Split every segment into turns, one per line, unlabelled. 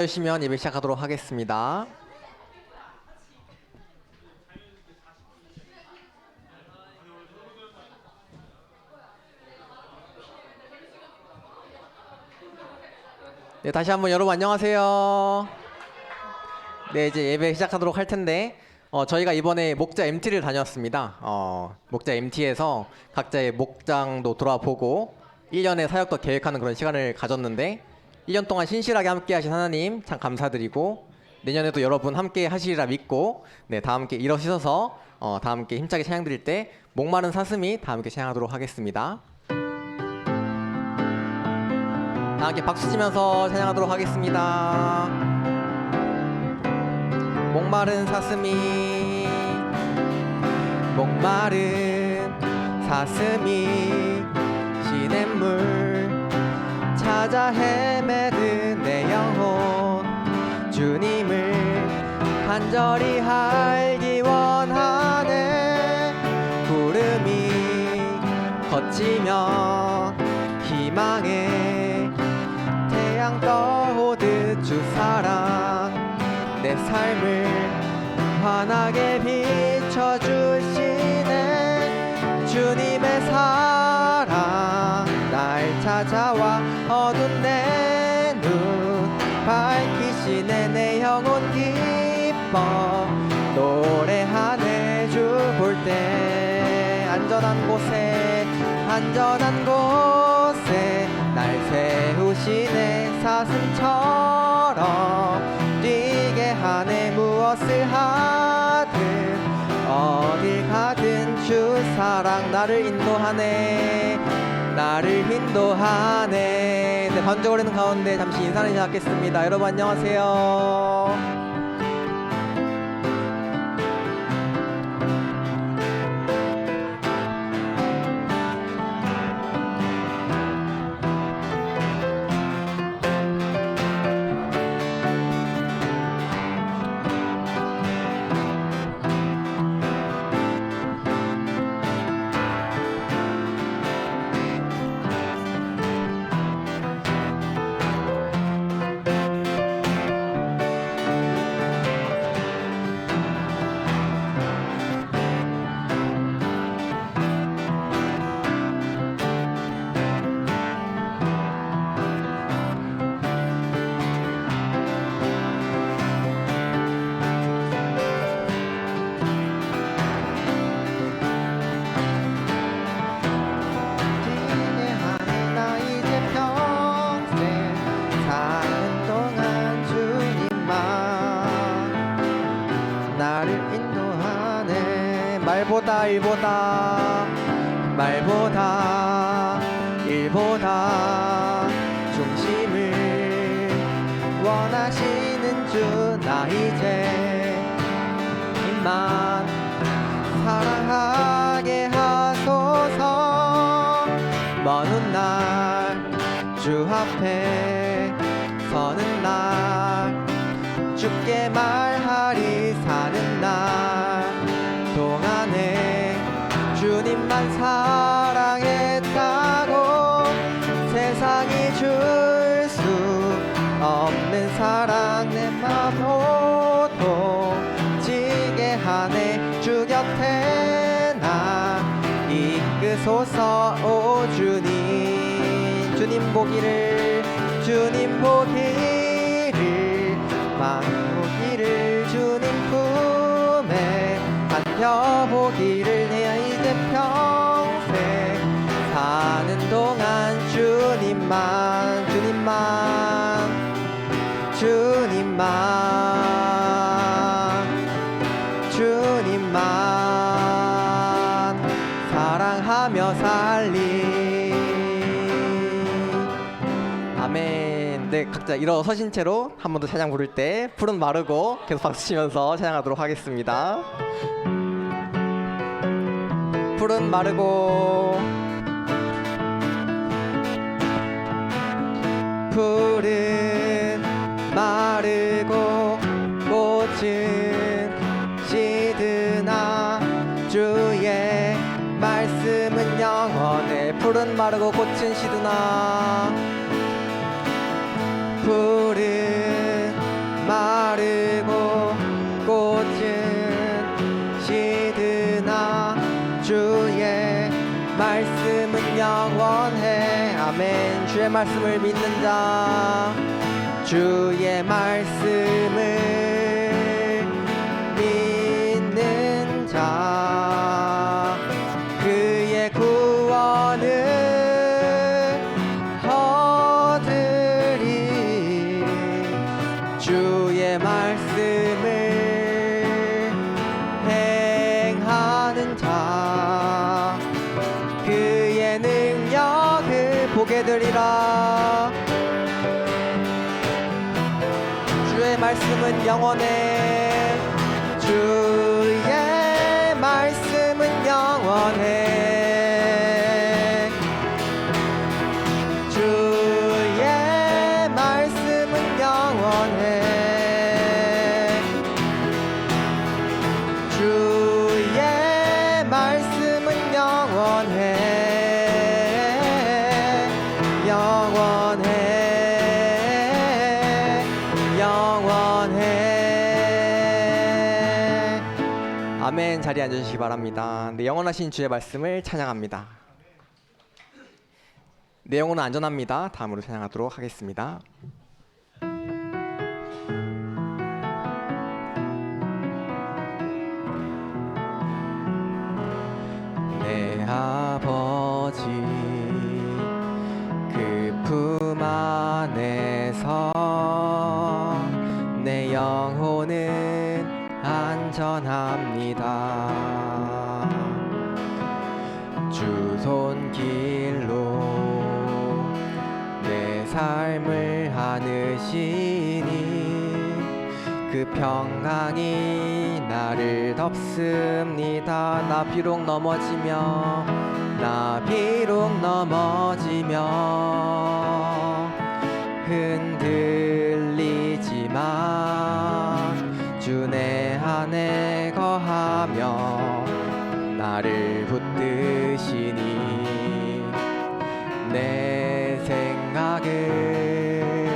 주시면 예배 시작하도록 하겠습니다. 네, 다시 한번 여러분 안녕하세요. 네, 이제 예배 시작하도록 할 텐데 저희가 이번에 목자 MT를 다녔습니다. 목자 MT에서 각자의 목장도 돌아보고 1년의 사역도 계획하는 그런 시간을 가졌는데 1년 동안 신실하게 함께 하신 하나님 참 감사드리고 내년에도 여러분 함께 하시리라 믿고 다 함께 일어서서 다 함께 힘차게 찬양 드릴 때 목마른 사슴이 다 함께 찬양하도록 하겠습니다. 다 함께 박수 치면서 찬양하도록 하겠습니다. 목마른 사슴이 시냇물 찾아 헤매는 내 영혼 주님을 간절히 알기 원하네. 구름이 걷히며 희망의 태양 떠오듯 주 사랑 내 삶을 환하게 비춰주시네. 주님의 사랑 날 찾아와 어두운 내 눈 밝히시네. 내 영혼 기뻐 노래하네. 주 볼 때 안전한 곳에 날 세우시네. 사슴처럼 뛰게 하네. 무엇을 하든 어딜 가든 주 사랑 나를 인도하네. 네, 번쩍거리는 가운데 잠시 인사를 시작하겠습니다. 여러분 안녕하세요. 말보다 일보다 중심을 원하시는 주 나 이제 힘만 사랑하게 하소서. 먼 훗날 주 앞에 서는 날 주께 말하리. 사는 날 동안에 주님만 사랑했다고 세상이 줄 수 없는 사랑 내 맘 호도지게 하네. 주 곁에 나 이끄소서. 오 주님 보기를 만보기를 주님 품에 안겨보기를. 내가 이제 평생 사는 동안 주님만 사랑하며 살리. 아멘. 네, 각자 일어서신 채로 한 번 더 찬양 부를 때 푸른 마르고 계속 박수 치면서 찬양하도록 하겠습니다. 푸른 마르고 꽃은 시드나 주의 말씀은 영원해. 푸른 마르고 꽃은 시드나 푸른 주의 말씀을 믿는 자, 주의 말씀을 믿는 자, 그의 구원을 얻으리. 주의 말씀을 행하는 자, 그의 능력을 보게 되리라. 주의 말씀은 영원해. 주의 말씀은 영원해. 주의 말씀은 영원해. 주의 말씀은 영원해. 영원해. 영원해. 아멘. 자리에 앉으시기 바랍니다. 네, 영원하신 주의 말씀을 찬양합니다. 내 영혼은 안전합니다. 다음으로 찬양하도록 하겠습니다. 내 아버지 그 품 안에서 내 영혼은 안전합니다. 주 손길로 내 삶을 안으시니 그 평강이 나를 덮습니다. 나 비록 넘어지며 흔들리지만 주 내 안에 거하며 나를 붙드시니 내 생각을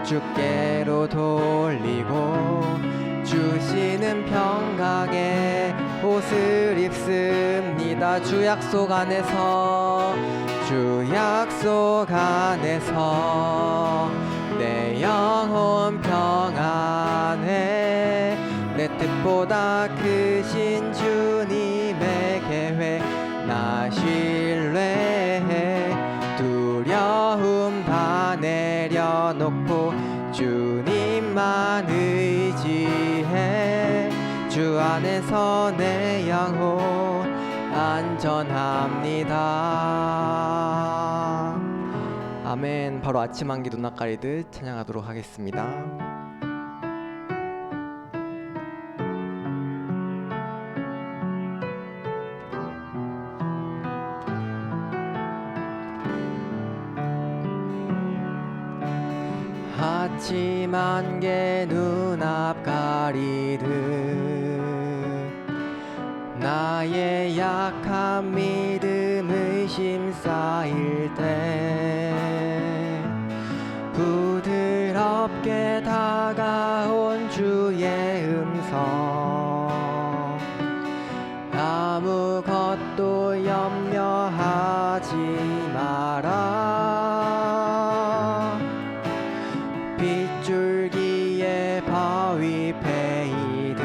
주께로 돌리고 주시는 평강의 옷을 입습니다. 주 약속 안에서 내 영혼 평안해. 내 뜻보다 크신 주님의 계획 나 신뢰해. 두려움 다 내려놓고 주님만 의지해. 주 안에서 내 영혼 안전합니다. 아멘. 바로 아침 한기 눈앞 가리듯 찬양하도록 하겠습니다. 아침 한개 눈앞 가리듯 나의 약한 믿음 의심 쌓일 때 부드럽게 다가온 주의 음성 아무것도 염려하지 마라. 빗줄기에 바위 패이듯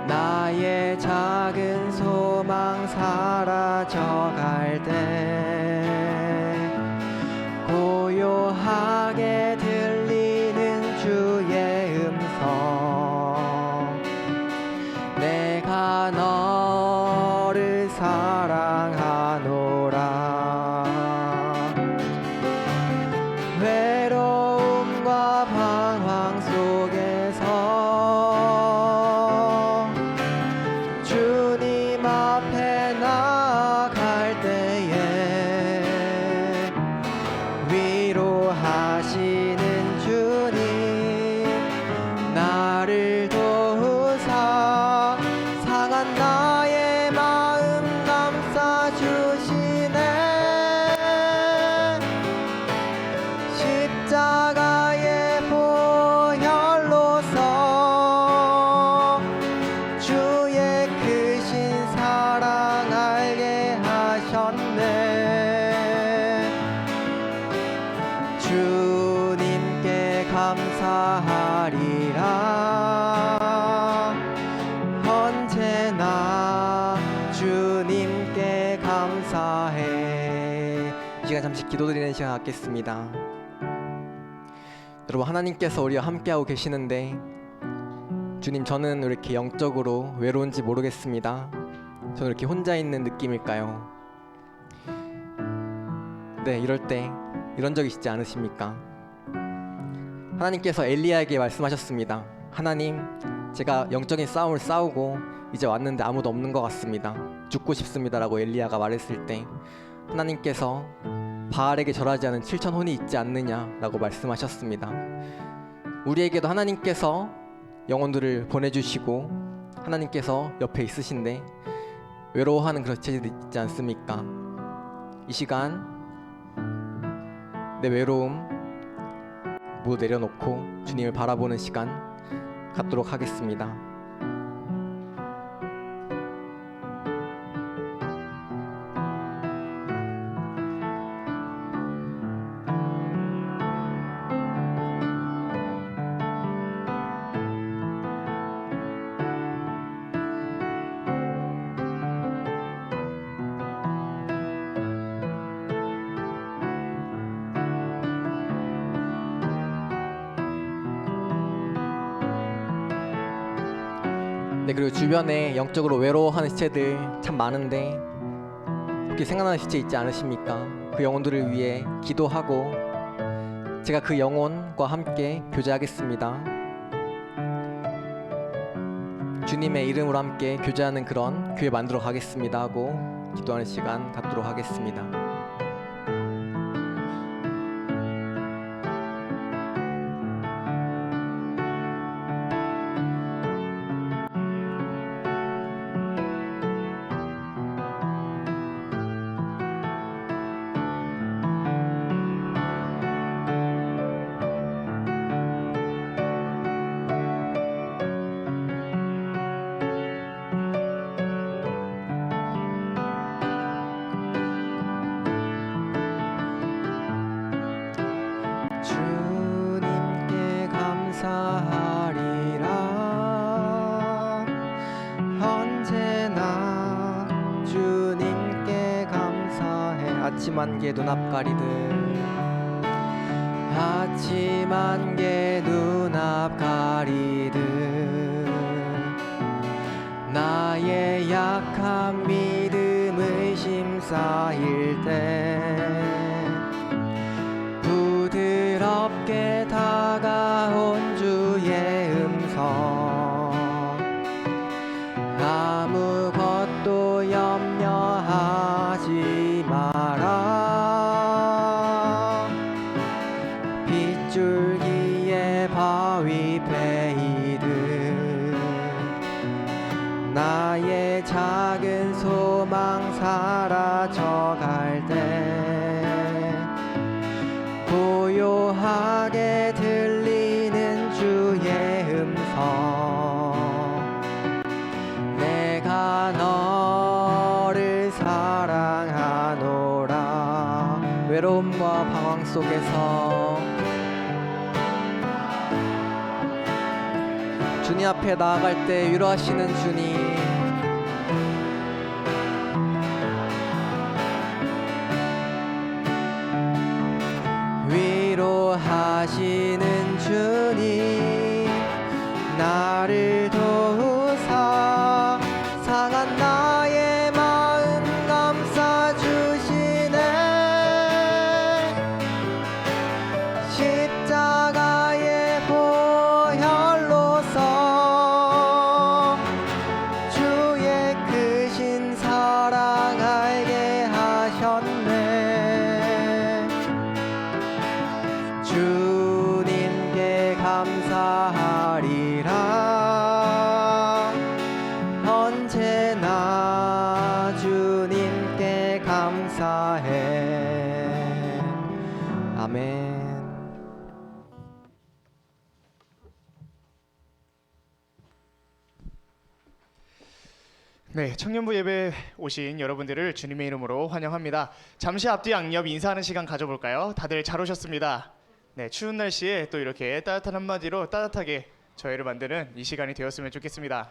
나의 작은 소망 사라져갈 때 고요하게 들리는 주의 음성 내가 너를 사랑하노라. 외로움과 방황 속에서 주님 앞에 나아갈 때 감사하리라. 언제나 주님께 감사해. 이 시간 잠시 기도드리는 시간 갖겠습니다. 여러분, 하나님께서 우리와 함께하고 계시는데 주님, 저는 왜 이렇게 영적으로 외로운지 모르겠습니다. 저는 왜 이렇게 혼자 있는 느낌일까요? 네, 이럴 때 이런 적 있지 않으십니까? 하나님께서 엘리야에게 말씀하셨습니다. 하나님, 제가 영적인 싸움을 싸우고 이제 왔는데 아무도 없는 것 같습니다. 죽고 싶습니다 라고 엘리야가 말했을 때 하나님께서 바알에게 절하지 않은 7천 혼이 있지 않느냐 라고 말씀하셨습니다. 우리에게도 하나님께서 영혼들을 보내주시고 하나님께서 옆에 있으신데 외로워하는 그런 지체들이 있지 않습니까? 이 시간 내 외로움 모두 내려놓고 주님을 바라보는 시간 갖도록 하겠습니다. 네, 그리고 주변에 영적으로 외로워하는 시체들 참 많은데 그렇게 생각나는 시체 있지 않으십니까? 그 영혼들을 위해 기도하고 제가 그 영혼과 함께 교제하겠습니다. 주님의 이름으로 함께 교제하는 그런 교회 만들어 가겠습니다 하고 기도하는 시간 갖도록 하겠습니다. 주님께 감사하리라. 언제나 주님께 감사해. 아침 안개 눈앞 가리듯 아침 안개 눈앞 가리듯 나의 약한 믿음 의심 쌓일 때 부드럽게 다가온 주의 음성 아무것도 염려하지 마라. 빗줄기에 바위 베이듯 나의 작은 소망 사라져갈 때 고요하게 들리는 주의 음성 내가 너를 사랑하노라. 외로움과 방황 속에서 주님 앞에 나아갈 때 위로하시는 주님, 위로하시는 주님, 나를 도우사 상한 나의 마음 감싸주시네. 십자가의 보혈로서 주의 크신 사랑 알게 하셨네. 주님께 감사하리라. 언제나 주님께 감사해. 아멘.
네, 청년부 예배 오신 여러분들을 주님의 이름으로 환영합니다. 잠시 앞뒤 양옆 인사하는 시간 가져볼까요? 다들 잘 오셨습니다. 네, 추운 날씨에 또 이렇게 따뜻한 한마디로 따뜻하게 저희를 만드는 이 시간이 되었으면 좋겠습니다.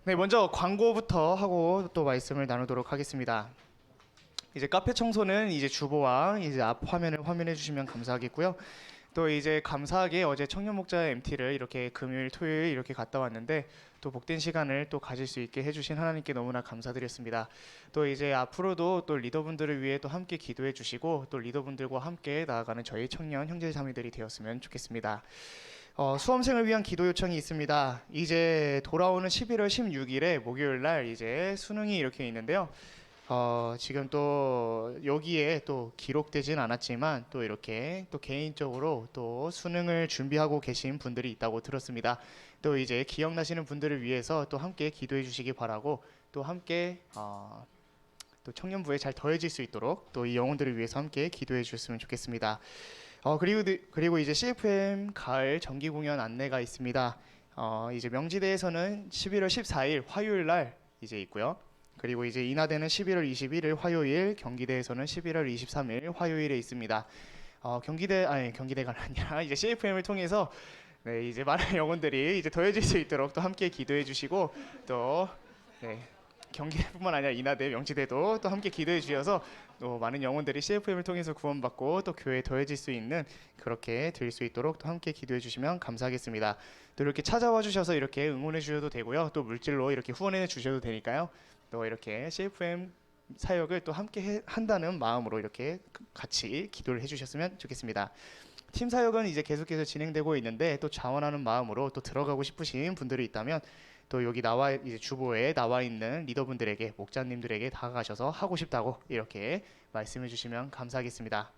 네, 먼저 광고부터 하고 또 말씀을 나누도록 하겠습니다. 이제 카페 청소는 이제 주보와 이제 앞 화면을 화면해 주시면 감사하겠고요. 또 이제 감사하게 어제 청년 목자 MT를 이렇게 금요일, 토요일 이렇게 갔다 왔는데 또 복된 시간을 또 가질 수 있게 해주신 하나님께 너무나 감사드렸습니다. 또 이제 앞으로도 또 리더분들을 위해 또 함께 기도해 주시고 또 리더분들과 함께 나아가는 저희 청년 형제자매들이 되었으면 좋겠습니다. 수험생을 위한 기도 요청이 있습니다. 이제 돌아오는 11월 16일에 목요일 날 이제 수능이 이렇게 있는데요. 지금 또 여기에 또 기록되진 않았지만 또 이렇게 또 개인적으로 또 수능을 준비하고 계신 분들이 있다고 들었습니다. 또 이제 기억나시는 분들을 위해서 또 함께 기도해 주시기 바라고 또 함께 또 청년부에 잘 더해질 수 있도록 또 이 영혼들을 위해서 함께 기도해 주셨으면 좋겠습니다. 그리고 이제 CFM 가을 정기 공연 안내가 있습니다. 이제 명지대에서는 11월 14일 화요일 날 이제 있고요. 그리고 이제 인하대는 11월 21일 화요일, 경기대에서는 11월 23일 화요일에 있습니다. 경기대가 아니라 이제 CFM을 통해서 네, 이제 많은 영혼들이 이제 더해질 수 있도록 또 함께 기도해 주시고 또 네, 경기대뿐만 아니라 인하대, 명지대도 또 함께 기도해 주셔서 또 많은 영혼들이 CFM을 통해서 구원받고 또 교회에 더해질 수 있는 그렇게 될 수 있도록 또 함께 기도해 주시면 감사하겠습니다. 또 이렇게 찾아와 주셔서 이렇게 응원해 주셔도 되고요. 또 물질로 이렇게 후원해 주셔도 되니까요. 또 이렇게 CFM 사역을 또 함께 한다는 마음으로 이렇게 같이 기도를 해주셨으면 좋겠습니다. 팀 사역은 이제 계속해서 진행되고 있는데 또 자원하는 마음으로 또 들어가고 싶으신 분들이 있다면 또 여기 이제 주보에 나와 있는 리더분들에게 목자님들에게 다가가셔서 하고 싶다고 이렇게 말씀해 주시면 감사하겠습니다.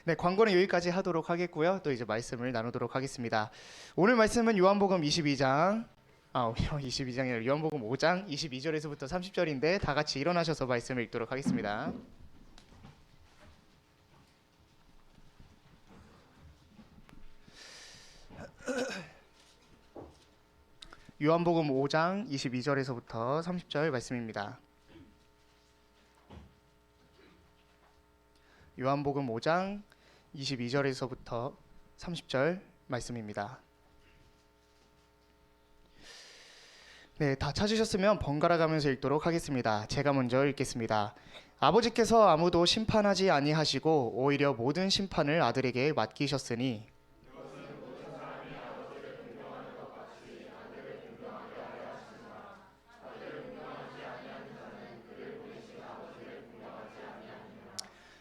네, 광고는 여기까지 하도록 하겠고요. 또 이제 말씀을 나누도록 하겠습니다. 오늘 말씀은 요한복음 22장이 아니라 요한복음 5장 22절에서부터 30절인데 다 같이 일어나셔서 말씀을 읽도록 하겠습니다. 요한복음 5장 22절에서부터 30절 말씀입니다. 요한복음 5장 22절에서부터 30절 말씀입니다. 네, 다 찾으셨으면 번갈아 가면서 읽도록 하겠습니다. 제가 먼저 읽겠습니다. 아버지께서 아무도 심판하지 아니하시고 오히려 모든 심판을 아들에게 맡기셨으니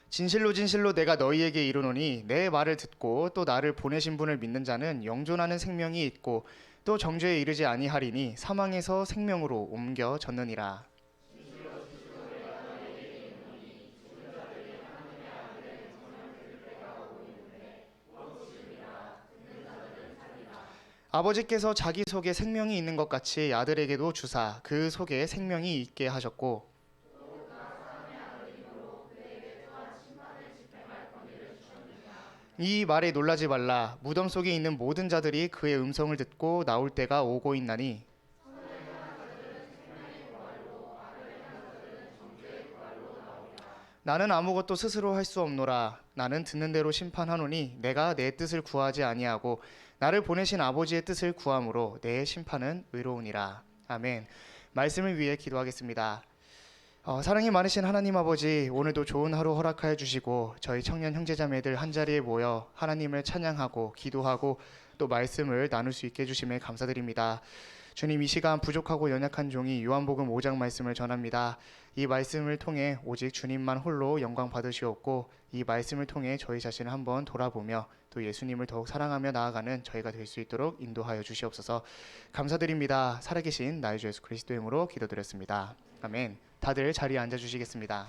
진실로 진실로 내가 너희에게 이르노니 내 말을 듣고 또 나를 보내신 분을 믿는 자는 영존하는 생명이 있고 또 정죄에 이르지 아니하리니 사망에서 생명으로 옮겨졌느니라. 아버지께서 자기 속에 생명이 있는 것 같이 아들에게도 주사 그 속에 생명이 있게 하셨고 이 말에 놀라지 말라. 무덤 속에 있는 모든 자들이 그의 음성을 듣고 나올 때가 오고 있나니 나는 아무것도 스스로 할 수 없노라. 나는 듣는 대로 심판하노니 내가 내 뜻을 구하지 아니하고 나를 보내신 아버지의 뜻을 구함으로 내 심판은 의로우니라. 아멘. 말씀을 위해 기도하겠습니다. 사랑이 많으신 하나님 아버지, 오늘도 좋은 하루 허락하여 주시고 저희 청년 형제자매들 한자리에 모여 하나님을 찬양하고 기도하고 또 말씀을 나눌 수 있게 해주심에 감사드립니다. 주님, 이 시간 부족하고 연약한 종이 요한복음 5장 말씀을 전합니다. 이 말씀을 통해 오직 주님만 홀로 영광 받으시옵고 이 말씀을 통해 저희 자신을 한번 돌아보며 또 예수님을 더욱 사랑하며 나아가는 저희가 될 수 있도록 인도하여 주시옵소서. 감사드립니다. 살아계신 나의 주 예수 그리스도의 이름으로 기도드렸습니다. 아멘. 다들 자리에 앉아주시겠습니다.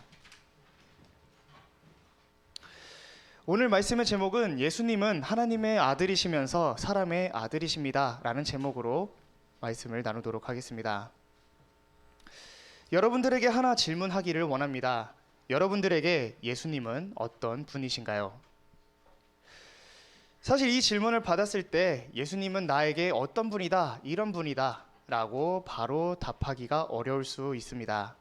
오늘 말씀의 제목은 예수님은 하나님의 아들이시면서 사람의 아들이십니다 라는 제목으로 말씀을 나누도록 하겠습니다. 여러분들에게 하나 질문하기를 원합니다. 여러분들에게 예수님은 어떤 분이신가요? 사실 이 질문을 받았을 때 예수님은 나에게 어떤 분이다, 이런 분이다 라고 바로 답하기가 어려울 수 있습니다.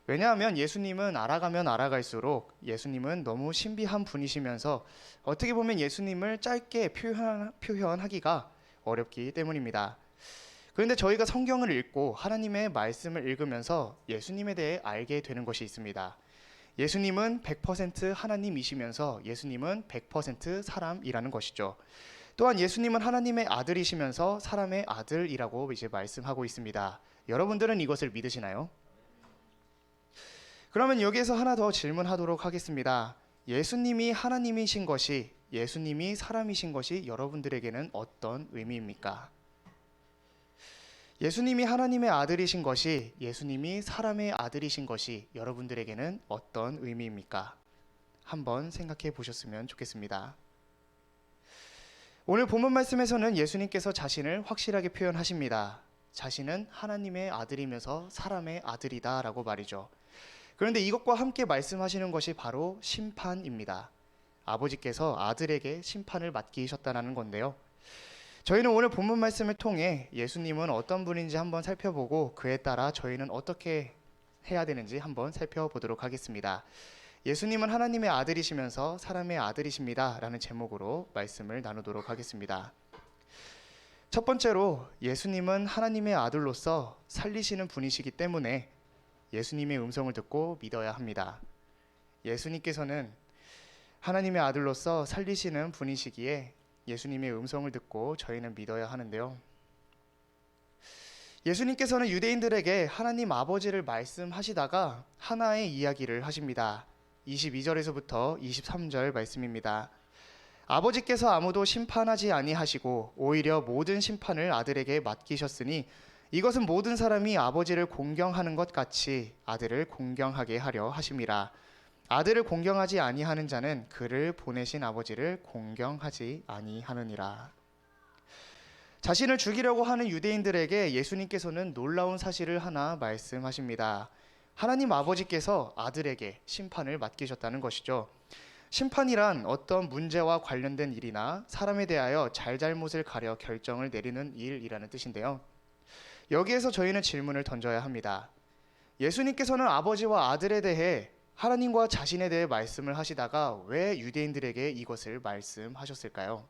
왜냐하면 예수님은 알아가면 알아갈수록 예수님은 너무 신비한 분이시면서 어떻게 보면 예수님을 짧게 표현하기가 어렵기 때문입니다. 그런데 저희가 성경을 읽고 하나님의 말씀을 읽으면서 예수님에 대해 알게 되는 것이 있습니다. 예수님은 100% 하나님이시면서 예수님은 100% 사람이라는 것이죠. 또한 예수님은 하나님의 아들이시면서 사람의 아들이라고 이제 말씀하고 있습니다. 여러분들은 이것을 믿으시나요? 그러면 여기에서 하나 더 질문하도록 하겠습니다. 예수님이 하나님이신 것이, 예수님이 사람이신 것이 여러분들에게는 어떤 의미입니까? 예수님이 하나님의 아들이신 것이, 예수님이 사람의 아들이신 것이 여러분들에게는 어떤 의미입니까? 한번 생각해 보셨으면 좋겠습니다. 오늘 본문 말씀에서는 예수님께서 자신을 확실하게 표현하십니다. 자신은 하나님의 아들이면서 사람의 아들이다 라고 말이죠. 그런데 이것과 함께 말씀하시는 것이 바로 심판입니다. 아버지께서 아들에게 심판을 맡기셨다는 건데요. 저희는 오늘 본문 말씀을 통해 예수님은 어떤 분인지 한번 살펴보고 그에 따라 저희는 어떻게 해야 되는지 한번 살펴보도록 하겠습니다. 예수님은 하나님의 아들이시면서 사람의 아들이십니다 라는 제목으로 말씀을 나누도록 하겠습니다. 첫 번째로 예수님은 하나님의 아들로서 살리시는 분이시기 때문에 예수님의 음성을 듣고 믿어야 합니다. 예수님께서는 하나님의 아들로서 살리시는 분이시기에 예수님의 음성을 듣고 저희는 믿어야 하는데요. 예수님께서는 유대인들에게 하나님 아버지를 말씀하시다가 하나의 이야기를 하십니다. 22절에서부터 23절 말씀입니다. 아버지께서 아무도 심판하지 아니하시고 오히려 모든 심판을 아들에게 맡기셨으니 이것은 모든 사람이 아버지를 공경하는 것 같이 아들을 공경하게 하려 하심이라. 아들을 공경하지 아니하는 자는 그를 보내신 아버지를 공경하지 아니하느니라. 자신을 죽이려고 하는 유대인들에게 예수님께서는 놀라운 사실을 하나 말씀하십니다. 하나님 아버지께서 아들에게 심판을 맡기셨다는 것이죠. 심판이란 어떤 문제와 관련된 일이나 사람에 대하여 잘잘못을 가려 결정을 내리는 일이라는 뜻인데요. 여기에서 저희는 질문을 던져야 합니다. 예수님께서는 아버지와 아들에 대해 하나님과 자신에 대해 말씀을 하시다가 왜 유대인들에게 이것을 말씀하셨을까요?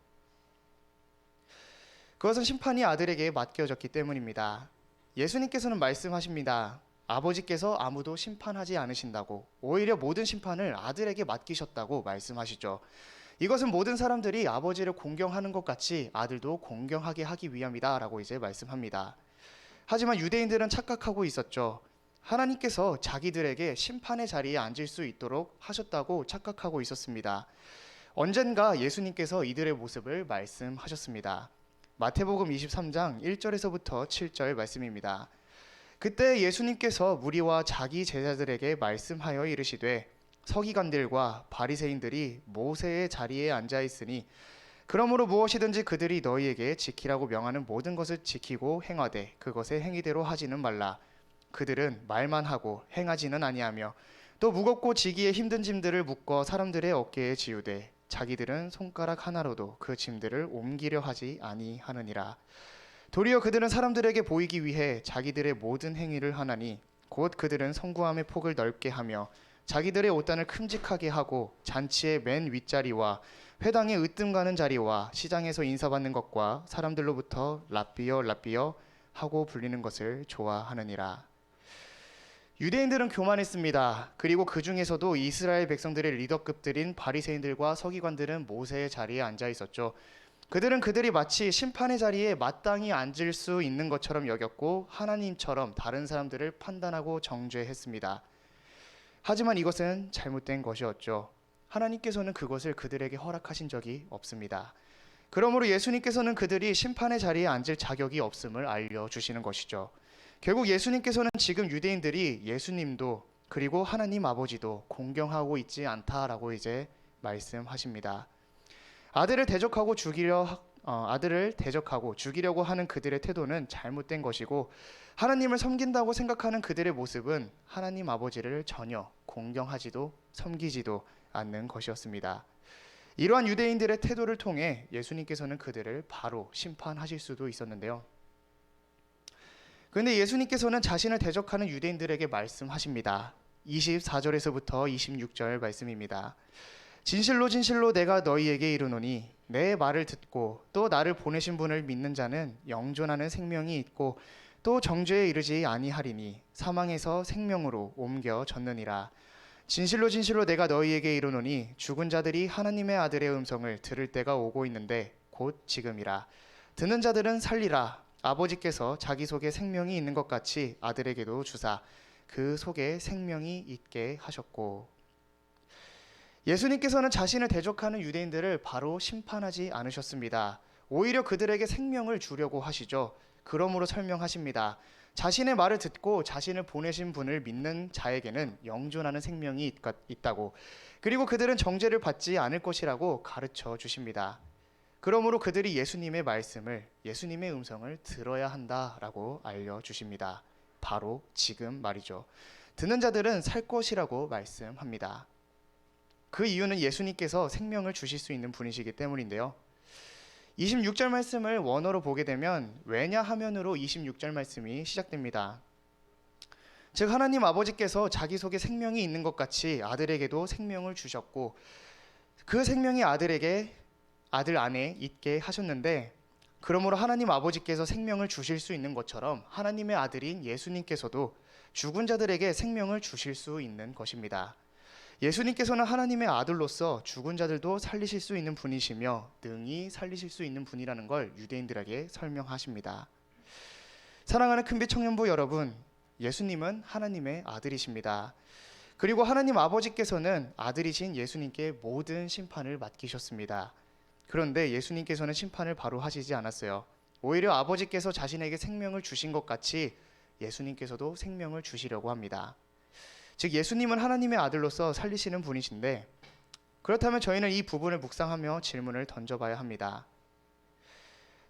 그것은 심판이 아들에게 맡겨졌기 때문입니다. 예수님께서는 말씀하십니다. 아버지께서 아무도 심판하지 않으신다고, 오히려 모든 심판을 아들에게 맡기셨다고 말씀하시죠. 이것은 모든 사람들이 아버지를 공경하는 것 같이 아들도 공경하게 하기 위함이다 라고 이제 말씀합니다. 하지만 유대인들은 착각하고 있었죠. 하나님께서 자기들에게 심판의 자리에 앉을 수 있도록 하셨다고 착각하고 있었습니다. 언젠가 예수님께서 이들의 모습을 말씀하셨습니다. 마태복음 23장 1절에서부터 7절 말씀입니다. 그때 예수님께서 무리와 자기 제자들에게 말씀하여 이르시되 서기관들과 바리새인들이 모세의 자리에 앉아 있으니 그러므로 무엇이든지 그들이 너희에게 지키라고 명하는 모든 것을 지키고 행하되 그것의 행위대로 하지는 말라. 그들은 말만 하고 행하지는 아니하며 또 무겁고 지기에 힘든 짐들을 묶어 사람들의 어깨에 지우되 자기들은 손가락 하나로도 그 짐들을 옮기려 하지 아니하느니라. 도리어 그들은 사람들에게 보이기 위해 자기들의 모든 행위를 하나니 곧 그들은 성구함의 폭을 넓게 하며 자기들의 옷단을 큼직하게 하고 잔치의 맨 윗자리와 회당에 으뜸 가는 자리와 시장에서 인사받는 것과 사람들로부터 랍비여 랍비여 하고 불리는 것을 좋아하느니라. 유대인들은 교만했습니다. 그리고 그 중에서도 이스라엘 백성들의 리더급들인 바리새인들과 서기관들은 모세의 자리에 앉아 있었죠. 그들은 그들이 마치 심판의 자리에 마땅히 앉을 수 있는 것처럼 여겼고 하나님처럼 다른 사람들을 판단하고 정죄했습니다. 하지만 이것은 잘못된 것이었죠. 하나님께서는 그것을 그들에게 허락하신 적이 없습니다. 그러므로 예수님께서는 그들이 심판의 자리에 앉을 자격이 없음을 알려주시는 것이죠. 결국 예수님께서는 지금 유대인들이 예수님도 그리고 하나님 아버지도 공경하고 있지 않다라고 이제 말씀하십니다. 아들을 대적하고 죽이려고 하는 그들의 태도는 잘못된 것이고 하나님을 섬긴다고 생각하는 그들의 모습은 하나님 아버지를 전혀 공경하지도 섬기지도 않는 것이었습니다. 이러한 유대인들의 태도를 통해 예수님께서는 그들을 바로 심판하실 수도 있었는데요. 그런데 예수님께서는 자신을 대적하는 유대인들에게 말씀하십니다. 24절에서부터 26절 말씀입니다. 진실로 진실로 내가 너희에게 이르노니 내 말을 듣고 또 나를 보내신 분을 믿는 자는 영존하는 생명이 있고 또 정죄에 이르지 아니하리니 사망에서 생명으로 옮겨졌느니라. 진실로 진실로 내가 너희에게 이르노니 죽은 자들이 하나님의 아들의 음성을 들을 때가 오고 있는데 곧 지금이라. 듣는 자들은 살리라. 아버지께서 자기 속에 생명이 있는 것 같이 아들에게도 주사 그 속에 생명이 있게 하셨고. 예수님께서는 자신을 대적하는 유대인들을 바로 심판하지 않으셨습니다. 오히려 그들에게 생명을 주려고 하시죠. 그러므로 설명하십니다. 자신의 말을 듣고 자신을 보내신 분을 믿는 자에게는 영존하는 생명이 있다고, 그리고 그들은 정죄를 받지 않을 것이라고 가르쳐 주십니다. 그러므로 그들이 예수님의 말씀을, 예수님의 음성을 들어야 한다라고 알려주십니다. 바로 지금 말이죠. 듣는 자들은 살 것이라고 말씀합니다. 그 이유는 예수님께서 생명을 주실 수 있는 분이시기 때문인데요. 26절 말씀을 원어로 보게 되면 왜냐하면으로 26절 말씀이 시작됩니다. 즉 하나님 아버지께서 자기 속에 생명이 있는 것 같이 아들에게도 생명을 주셨고 그 생명이 아들 안에 있게 하셨는데, 그러므로 하나님 아버지께서 생명을 주실 수 있는 것처럼 하나님의 아들인 예수님께서도 죽은 자들에게 생명을 주실 수 있는 것입니다. 예수님께서는 하나님의 아들로서 죽은 자들도 살리실 수 있는 분이시며 능히 살리실 수 있는 분이라는 걸 유대인들에게 설명하십니다. 사랑하는 큰빛 청년부 여러분, 예수님은 하나님의 아들이십니다. 그리고 하나님 아버지께서는 아들이신 예수님께 모든 심판을 맡기셨습니다. 그런데 예수님께서는 심판을 바로 하시지 않았어요. 오히려 아버지께서 자신에게 생명을 주신 것 같이 예수님께서도 생명을 주시려고 합니다. 즉 예수님은 하나님의 아들로서 살리시는 분이신데, 그렇다면 저희는 이 부분을 묵상하며 질문을 던져봐야 합니다.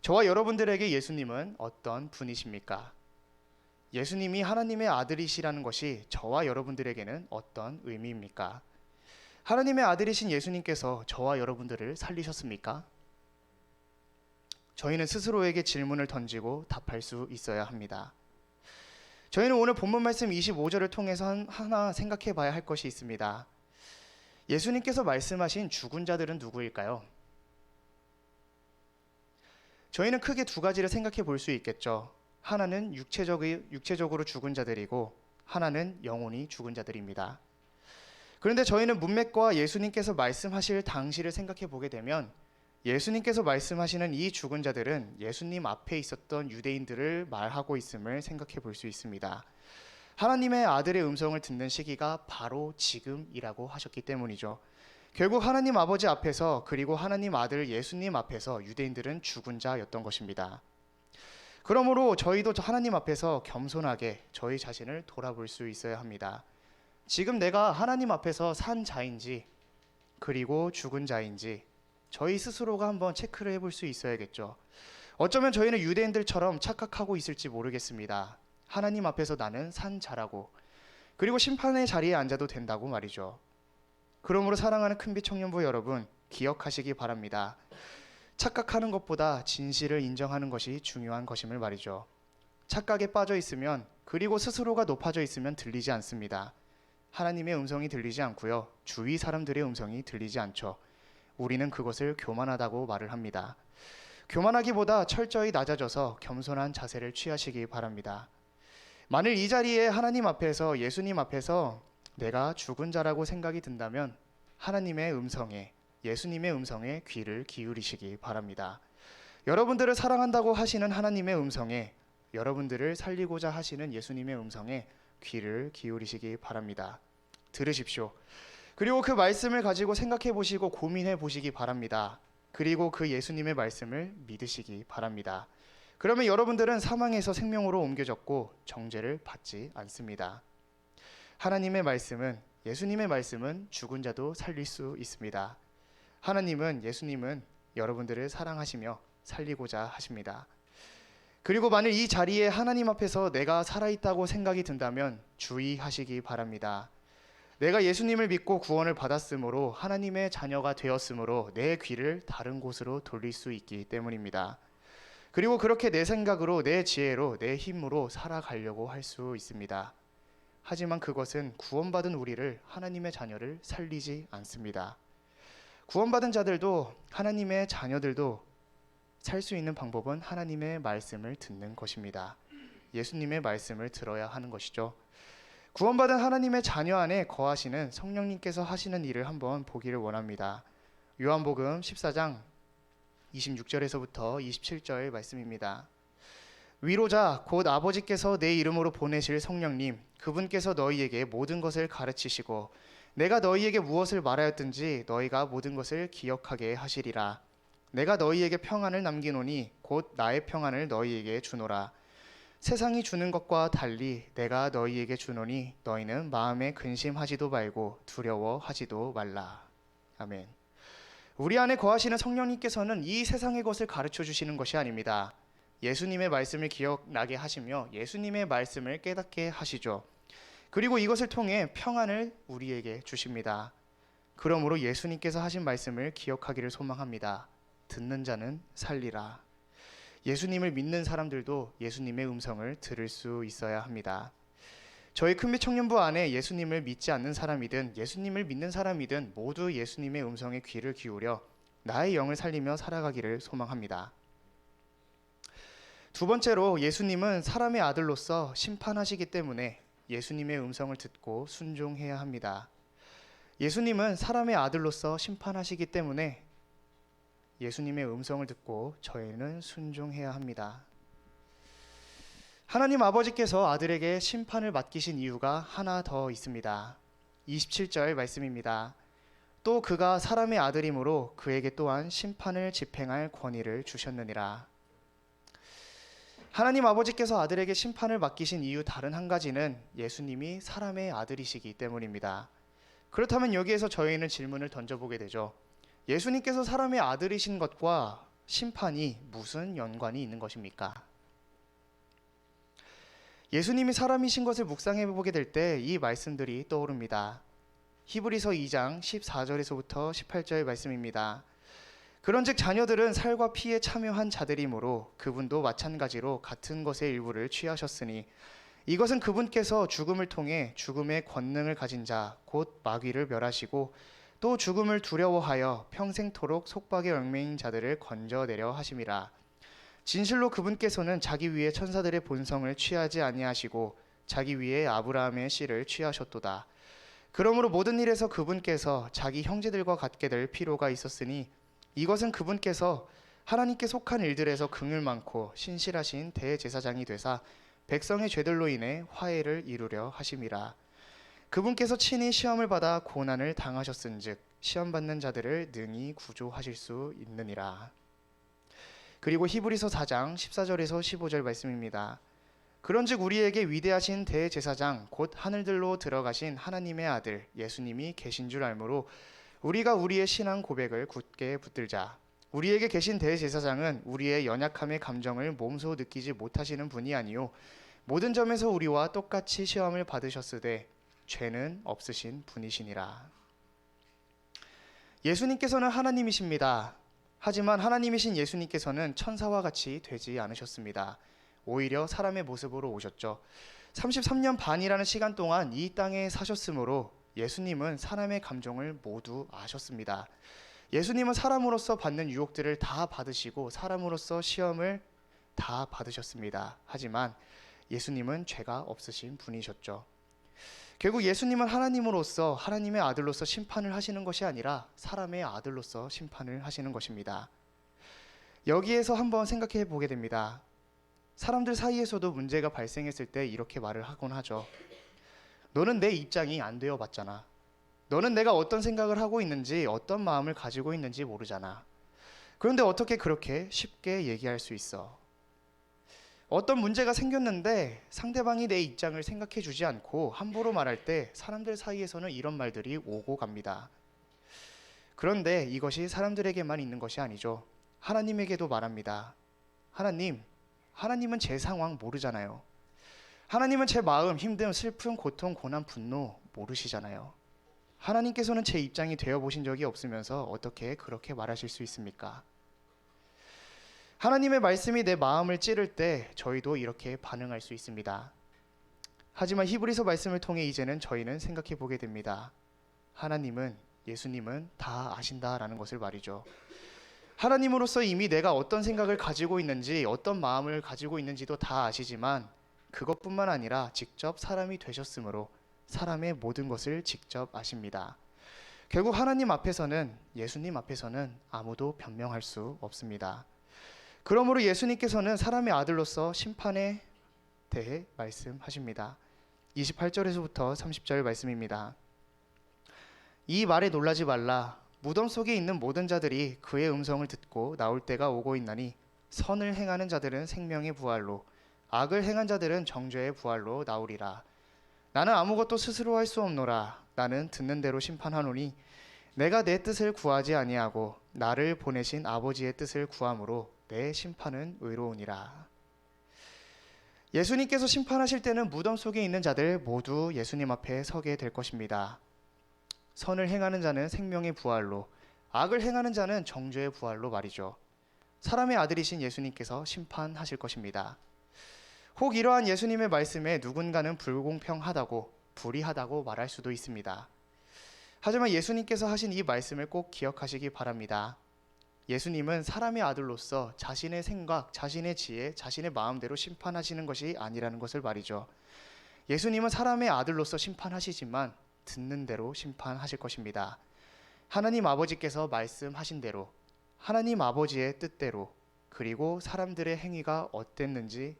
저와 여러분들에게 예수님은 어떤 분이십니까? 예수님이 하나님의 아들이시라는 것이 저와 여러분들에게는 어떤 의미입니까? 하나님의 아들이신 예수님께서 저와 여러분들을 살리셨습니까? 저희는 스스로에게 질문을 던지고 답할 수 있어야 합니다. 저희는 오늘 본문 말씀 25절을 통해서 하나 생각해 봐야 할 것이 있습니다. 예수님께서 말씀하신 죽은 자들은 누구일까요? 저희는 크게 두 가지를 생각해 볼 수 있겠죠. 하나는 육체적으로 죽은 자들이고 하나는 영혼이 죽은 자들입니다. 그런데 저희는 문맥과 예수님께서 말씀하실 당시를 생각해 보게 되면 예수님께서 말씀하시는 이 죽은 자들은 예수님 앞에 있었던 유대인들을 말하고 있음을 생각해 볼 수 있습니다. 하나님의 아들의 음성을 듣는 시기가 바로 지금이라고 하셨기 때문이죠. 결국 하나님 아버지 앞에서, 그리고 하나님 아들 예수님 앞에서 유대인들은 죽은 자였던 것입니다. 그러므로 저희도 하나님 앞에서 겸손하게 저희 자신을 돌아볼 수 있어야 합니다. 지금 내가 하나님 앞에서 산 자인지 그리고 죽은 자인지 저희 스스로가 한번 체크를 해볼 수 있어야겠죠. 어쩌면 저희는 유대인들처럼 착각하고 있을지 모르겠습니다. 하나님 앞에서 나는 산 자라고, 그리고 심판의 자리에 앉아도 된다고 말이죠. 그러므로 사랑하는 큰빛 청년부 여러분, 기억하시기 바랍니다. 착각하는 것보다 진실을 인정하는 것이 중요한 것임을 말이죠. 착각에 빠져 있으면, 그리고 스스로가 높아져 있으면 들리지 않습니다. 하나님의 음성이 들리지 않고요, 주위 사람들의 음성이 들리지 않죠. 우리는 그것을 교만하다고 말을 합니다. 교만하기보다 철저히 낮아져서 겸손한 자세를 취하시기 바랍니다. 만일 이 자리에 하나님 앞에서, 예수님 앞에서 내가 죽은 자라고 생각이 든다면 하나님의 음성에, 예수님의 음성에 귀를 기울이시기 바랍니다. 여러분들을 사랑한다고 하시는 하나님의 음성에, 여러분들을 살리고자 하시는 예수님의 음성에 귀를 기울이시기 바랍니다. 들으십시오. 그리고 그 말씀을 가지고 생각해 보시고 고민해 보시기 바랍니다. 그리고 그 예수님의 말씀을 믿으시기 바랍니다. 그러면 여러분들은 사망에서 생명으로 옮겨졌고 정죄를 받지 않습니다. 하나님의 말씀은, 예수님의 말씀은 죽은 자도 살릴 수 있습니다. 하나님은, 예수님은 여러분들을 사랑하시며 살리고자 하십니다. 그리고 만일 이 자리에 하나님 앞에서 내가 살아있다고 생각이 든다면 주의하시기 바랍니다. 내가 예수님을 믿고 구원을 받았으므로, 하나님의 자녀가 되었으므로 내 귀를 다른 곳으로 돌릴 수 있기 때문입니다. 그리고 그렇게 내 생각으로, 내 지혜로, 내 힘으로 살아가려고 할 수 있습니다. 하지만 그것은 구원받은 우리를, 하나님의 자녀를 살리지 않습니다. 구원받은 자들도, 하나님의 자녀들도 살 수 있는 방법은 하나님의 말씀을 듣는 것입니다. 예수님의 말씀을 들어야 하는 것이죠. 구원받은 하나님의 자녀 안에 거하시는 성령님께서 하시는 일을 한번 보기를 원합니다. 요한복음 14장 26절에서부터 27절 말씀입니다. 위로자 곧 아버지께서 내 이름으로 보내실 성령님, 그분께서 너희에게 모든 것을 가르치시고 내가 너희에게 무엇을 말하였든지 너희가 모든 것을 기억하게 하시리라. 내가 너희에게 평안을 남기노니 곧 나의 평안을 너희에게 주노라. 세상이 주는 것과 달리 내가 너희에게 주노니 너희는 마음에 근심하지도 말고 두려워하지도 말라. 아멘. 우리 안에 거하시는 성령님께서는 이 세상의 것을 가르쳐 주시는 것이 아닙니다. 예수님의 말씀을 기억나게 하시며 예수님의 말씀을 깨닫게 하시죠. 그리고 이것을 통해 평안을 우리에게 주십니다. 그러므로 예수님께서 하신 말씀을 기억하기를 소망합니다. 듣는 자는 살리라. 예수님을 믿는 사람들도 예수님의 음성을 들을 수 있어야 합니다. 저희 큰빛 청년부 안에 예수님을 믿지 않는 사람이든 예수님을 믿는 사람이든 모두 예수님의 음성에 귀를 기울여 나의 영을 살리며 살아가기를 소망합니다. 두 번째로, 예수님은 사람의 아들로서 심판하시기 때문에 예수님의 음성을 듣고 순종해야 합니다. 예수님은 사람의 아들로서 심판하시기 때문에 예수님의 음성을 듣고 저희는 순종해야 합니다. 하나님 아버지께서 아들에게 심판을 맡기신 이유가 하나 더 있습니다. 27절 말씀입니다. 또 그가 사람의 아들이므로 그에게 또한 심판을 집행할 권위를 주셨느니라. 하나님 아버지께서 아들에게 심판을 맡기신 이유 다른 한 가지는 예수님이 사람의 아들이시기 때문입니다. 그렇다면 여기에서 저희는 질문을 던져보게 되죠. 예수님께서 사람의 아들이신 것과 심판이 무슨 연관이 있는 것입니까? 예수님이 사람이신 것을 묵상해 보게 될 때 이 말씀들이 떠오릅니다. 히브리서 2장 14절에서부터 18절 말씀입니다. 그런즉 자녀들은 살과 피에 참여한 자들이므로 그분도 마찬가지로 같은 것의 일부를 취하셨으니 이것은 그분께서 죽음을 통해 죽음의 권능을 가진 자 곧 마귀를 멸하시고 또 죽음을 두려워하여 평생토록 속박에 얽매인 자들을 건져내려 하심이라. 진실로 그분께서는 자기 위에 천사들의 본성을 취하지 아니하시고 자기 위에 아브라함의 씨를 취하셨도다. 그러므로 모든 일에서 그분께서 자기 형제들과 같게 될 필요가 있었으니 이것은 그분께서 하나님께 속한 일들에서 긍휼 많고 신실하신 대제사장이 되사 백성의 죄들로 인해 화해를 이루려 하심이라. 그분께서 친히 시험을 받아 고난을 당하셨은즉 시험 받는 자들을 능히 구조하실 수 있느니라. 그리고 히브리서 4장 14절에서 15절 말씀입니다. 그런즉 우리에게 위대하신 대제사장 곧 하늘들로 들어가신 하나님의 아들 예수님이 계신 줄 알므로 우리가 우리의 신앙 고백을 굳게 붙들자. 우리에게 계신 대제사장은 우리의 연약함의 감정을 몸소 느끼지 못하시는 분이 아니요 모든 점에서 우리와 똑같이 시험을 받으셨으되 죄는 없으신 분이시니라. 예수님께서는 하나님이십니다. 하지만 하나님이신 예수님께서는 천사와 같이 되지 않으셨습니다. 오히려 사람의 모습으로 오셨죠. 33년 반이라는 시간 동안 이 땅에 사셨으므로 예수님은 사람의 감정을 모두 아셨습니다. 예수님은 사람으로서 받는 유혹들을 다 받으시고 사람으로서 시험을 다 받으셨습니다. 하지만 예수님은 죄가 없으신 분이셨죠. 결국 예수님은 하나님으로서 하나님의 아들로서 심판을 하시는 것이 아니라 사람의 아들로서 심판을 하시는 것입니다. 여기에서 한번 생각해 보게 됩니다. 사람들 사이에서도 문제가 발생했을 때 이렇게 말을 하곤 하죠. 너는 내 입장이 안 되어 봤잖아. 너는 내가 어떤 생각을 하고 있는지 어떤 마음을 가지고 있는지 모르잖아. 그런데 어떻게 그렇게 쉽게 얘기할 수 있어? 어떤 문제가 생겼는데 상대방이 내 입장을 생각해 주지 않고 함부로 말할 때 사람들 사이에서는 이런 말들이 오고 갑니다. 그런데 이것이 사람들에게만 있는 것이 아니죠. 하나님에게도 말합니다. 하나님은 제 상황 모르잖아요. 하나님은 제 마음, 힘듦, 슬픔, 고통, 고난, 분노 모르시잖아요. 하나님께서는 제 입장이 되어 보신 적이 없으면서 어떻게 그렇게 말하실 수 있습니까? 하나님의 말씀이 내 마음을 찌를 때 저희도 이렇게 반응할 수 있습니다. 하지만 히브리서 말씀을 통해 이제는 저희는 생각해 보게 됩니다. 하나님은, 예수님은 다 아신다라는 것을 말이죠. 하나님으로서 이미 내가 어떤 생각을 가지고 있는지, 어떤 마음을 가지고 있는지도 다 아시지만 그것뿐만 아니라 직접 사람이 되셨으므로 사람의 모든 것을 직접 아십니다. 결국 하나님 앞에서는, 예수님 앞에서는 아무도 변명할 수 없습니다. 그러므로 예수님께서는 사람의 아들로서 심판에 대해 말씀하십니다. 28절에서부터 30절 말씀입니다. 이 말에 놀라지 말라. 무덤 속에 있는 모든 자들이 그의 음성을 듣고 나올 때가 오고 있나니 선을 행하는 자들은 생명의 부활로, 악을 행한 자들은 정죄의 부활로 나오리라. 나는 아무것도 스스로 할 수 없노라. 나는 듣는 대로 심판하노니 내가 내 뜻을 구하지 아니하고 나를 보내신 아버지의 뜻을 구함으로 내 심판은 의로우니라. 예수님께서 심판하실 때는 무덤 속에 있는 자들 모두 예수님 앞에 서게 될 것입니다. 선을 행하는 자는 생명의 부활로, 악을 행하는 자는 정죄의 부활로 말이죠. 사람의 아들이신 예수님께서 심판하실 것입니다. 혹 이러한 예수님의 말씀에 누군가는 불공평하다고, 불의하다고 말할 수도 있습니다. 하지만 예수님께서 하신 이 말씀을 꼭 기억하시기 바랍니다. 예수님은 사람의 아들로서 자신의 생각, 자신의 지혜, 자신의 마음대로 심판하시는 것이 아니라는 것을 말이죠. 예수님은 사람의 아들로서 심판하시지만 듣는 대로 심판하실 것입니다. 하나님 아버지께서 말씀하신 대로, 하나님 아버지의 뜻대로, 그리고 사람들의 행위가 어땠는지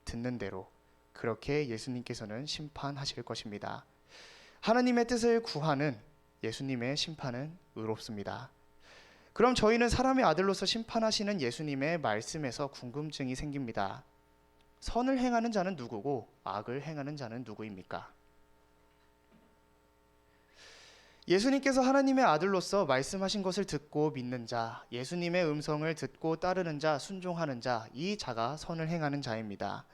듣는 대로 그렇게 예수님께서는 심판하실 것입니다. 하나님의 뜻을 구하는 예수님의 심판은 의롭습니다. 그럼 저희는 사람의 아들로서 심판하시는 예수님의 말씀에서 궁금증이 생깁니다. 선을 행하는 자는 누구고 악을 행하는 자는 누구입니까? 예수님께서 하나님의 아들로서 말씀하신 것을 듣고 믿는 자, 예수님의 음성을 듣고 따르는 자, 순종하는 자, 이 자가 선을 행하는 자입니다.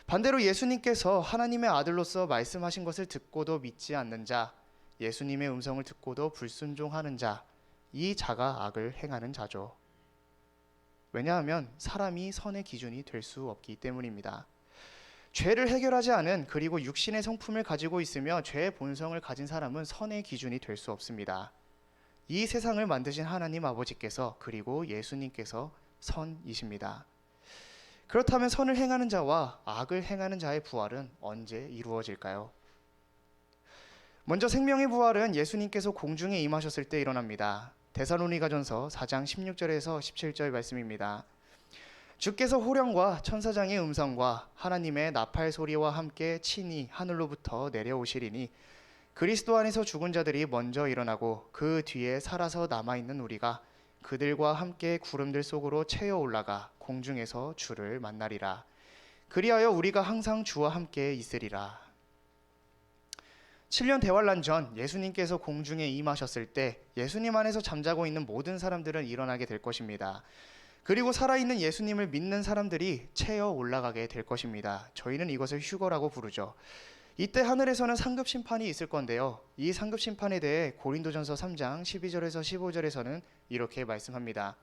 반대로 예수님께서 하나님의 아들로서 말씀하신 것을 듣고도 믿지 않는 자, 예수님의 음성을 듣고도 불순종하는 자, 이 자가 악을 행하는 자죠. 왜냐하면 사람이 선의 기준이 될 수 없기 때문입니다. 죄를 해결하지 않은, 그리고 육신의 성품을 가지고 있으며 죄의 본성을 가진 사람은 선의 기준이 될 수 없습니다. 이 세상을 만드신 하나님 아버지께서, 그리고 예수님께서 선이십니다. 그렇다면 선을 행하는 자와 악을 행하는 자의 부활은 언제 이루어질까요? 먼저 생명의 부활은 예수님께서 공중에 임하셨을 때 일어납니다. 데살로니가전서 4장 16절에서 17절 말씀입니다. 주께서 호령과 천사장의 음성과 하나님의 나팔 소리와 함께 친히 하늘로부터 내려오시리니 그리스도 안에서 죽은 자들이 먼저 일어나고 그 뒤에 살아서 남아있는 우리가 그들과 함께 구름들 속으로 채어 올라가 공중에서 주를 만나리라. 그리하여 우리가 항상 주와 함께 있으리라. 7년 대환란 전 예수님께서 공중에 임하셨을 때 예수님 안에서 잠자고 있는 모든 사람들은 일어나게 될 것입니다. 그리고 살아있는 예수님을 믿는 사람들이 채어 올라가게 될 것입니다. 저희는 이것을 휴거라고 부르죠. 이때 하늘에서는 상급 심판이 있을 건데요. 이 상급 심판에 대해 고린도전서 3장 12절에서 15절에서는 이렇게 말씀합니다.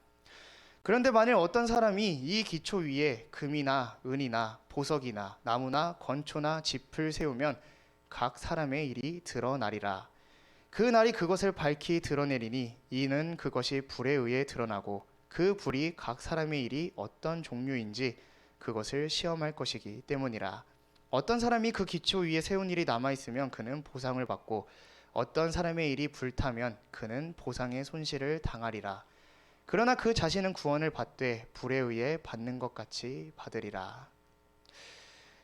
그런데 만일 어떤 사람이 이 기초 위에 금이나 은이나 보석이나 나무나 건초나 짚을 세우면 각 사람의 일이 드러나리라. 그 날이 그것을 밝히 드러내리니 이는 그것이 불에 의해 드러나고 그 불이 각 사람의 일이 어떤 종류인지 그것을 시험할 것이기 때문이라. 어떤 사람이 그 기초 위에 세운 일이 남아있으면 그는 보상을 받고 어떤 사람의 일이 불타면 그는 보상의 손실을 당하리라. 그러나 그 자신은 구원을 받되 불에 의해 받는 것 같이 받으리라.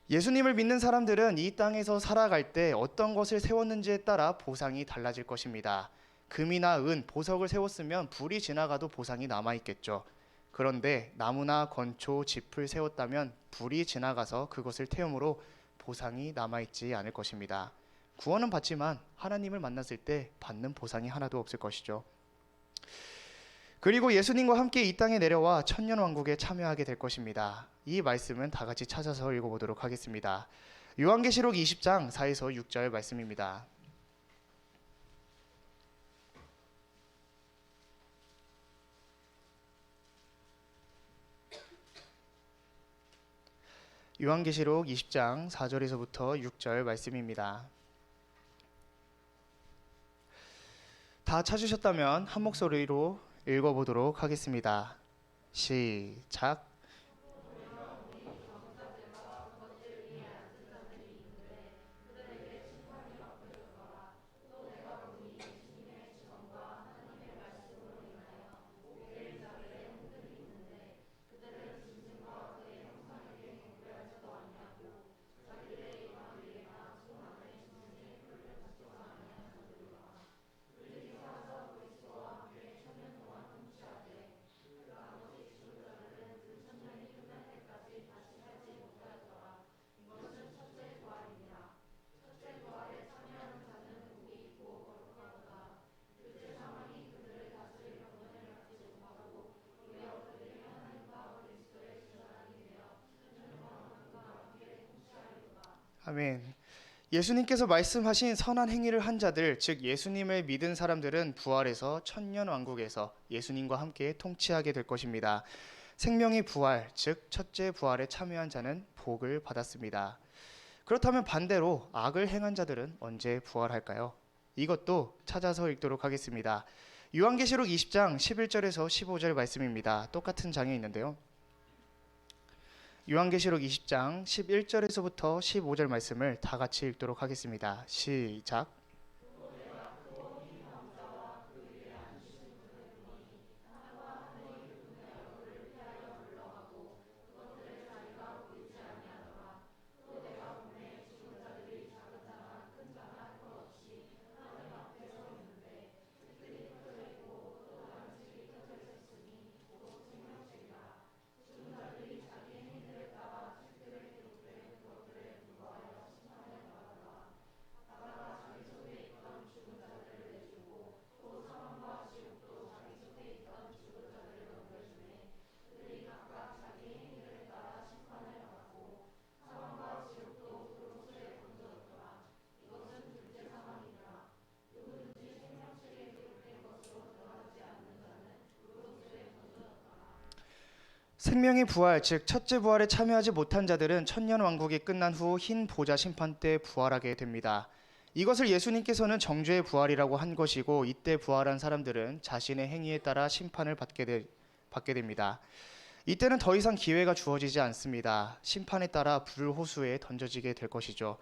예수님을 믿는 사람들은 이 땅에서 살아갈 때 어떤 것을 세웠는지에 따라 보상이 달라질 것입니다. 금이나 은, 보석을 세웠으면 불이 지나가도 보상이 남아있겠죠. 그런데 나무나 건초, 짚을 세웠다면 불이 지나가서 그것을 태움으로 보상이 남아있지 않을 것입니다. 구원은 받지만 하나님을 만났을 때 받는 보상이 하나도 없을 것이죠. 그리고 예수님과 함께 이 땅에 내려와 천년왕국에 참여하게 될 것입니다. 이 말씀은 다 같이 찾아서 읽어보도록 하겠습니다. 요한계시록 20장 4에서 6절 말씀입니다. 요한계시록 20장 4절에서부터 6절 말씀입니다. 다 찾으셨다면 한 목소리로 읽어보도록 하겠습니다. 시작. 아멘. 예수님께서 말씀하신 선한 행위를 한 자들, 즉 예수님을 믿은 사람들은 부활해서 천년 왕국에서 예수님과 함께 통치하게 될 것입니다. 생명의 부활, 즉 첫째 부활에 참여한 자는 복을 받았습니다. 그렇다면 반대로 악을 행한 자들은 언제 부활할까요? 이것도 찾아서 읽도록 하겠습니다. 요한계시록 20장 11절에서 15절 말씀입니다. 똑같은 장에 있는데요. 요한계시록 20장 11절에서부터 15절 말씀을 다 같이 읽도록 하겠습니다. 시작. 생명의 부활, 즉 첫째 부활에 참여하지 못한 자들은 천년 왕국이 끝난 후 흰 보좌 심판 때 부활하게 됩니다. 이것을 예수님께서는 정죄의 부활이라고 한 것이고, 이때 부활한 사람들은 자신의 행위에 따라 심판을 받게 됩니다. 이때는 더 이상 기회가 주어지지 않습니다. 심판에 따라 불호수에 던져지게 될 것이죠.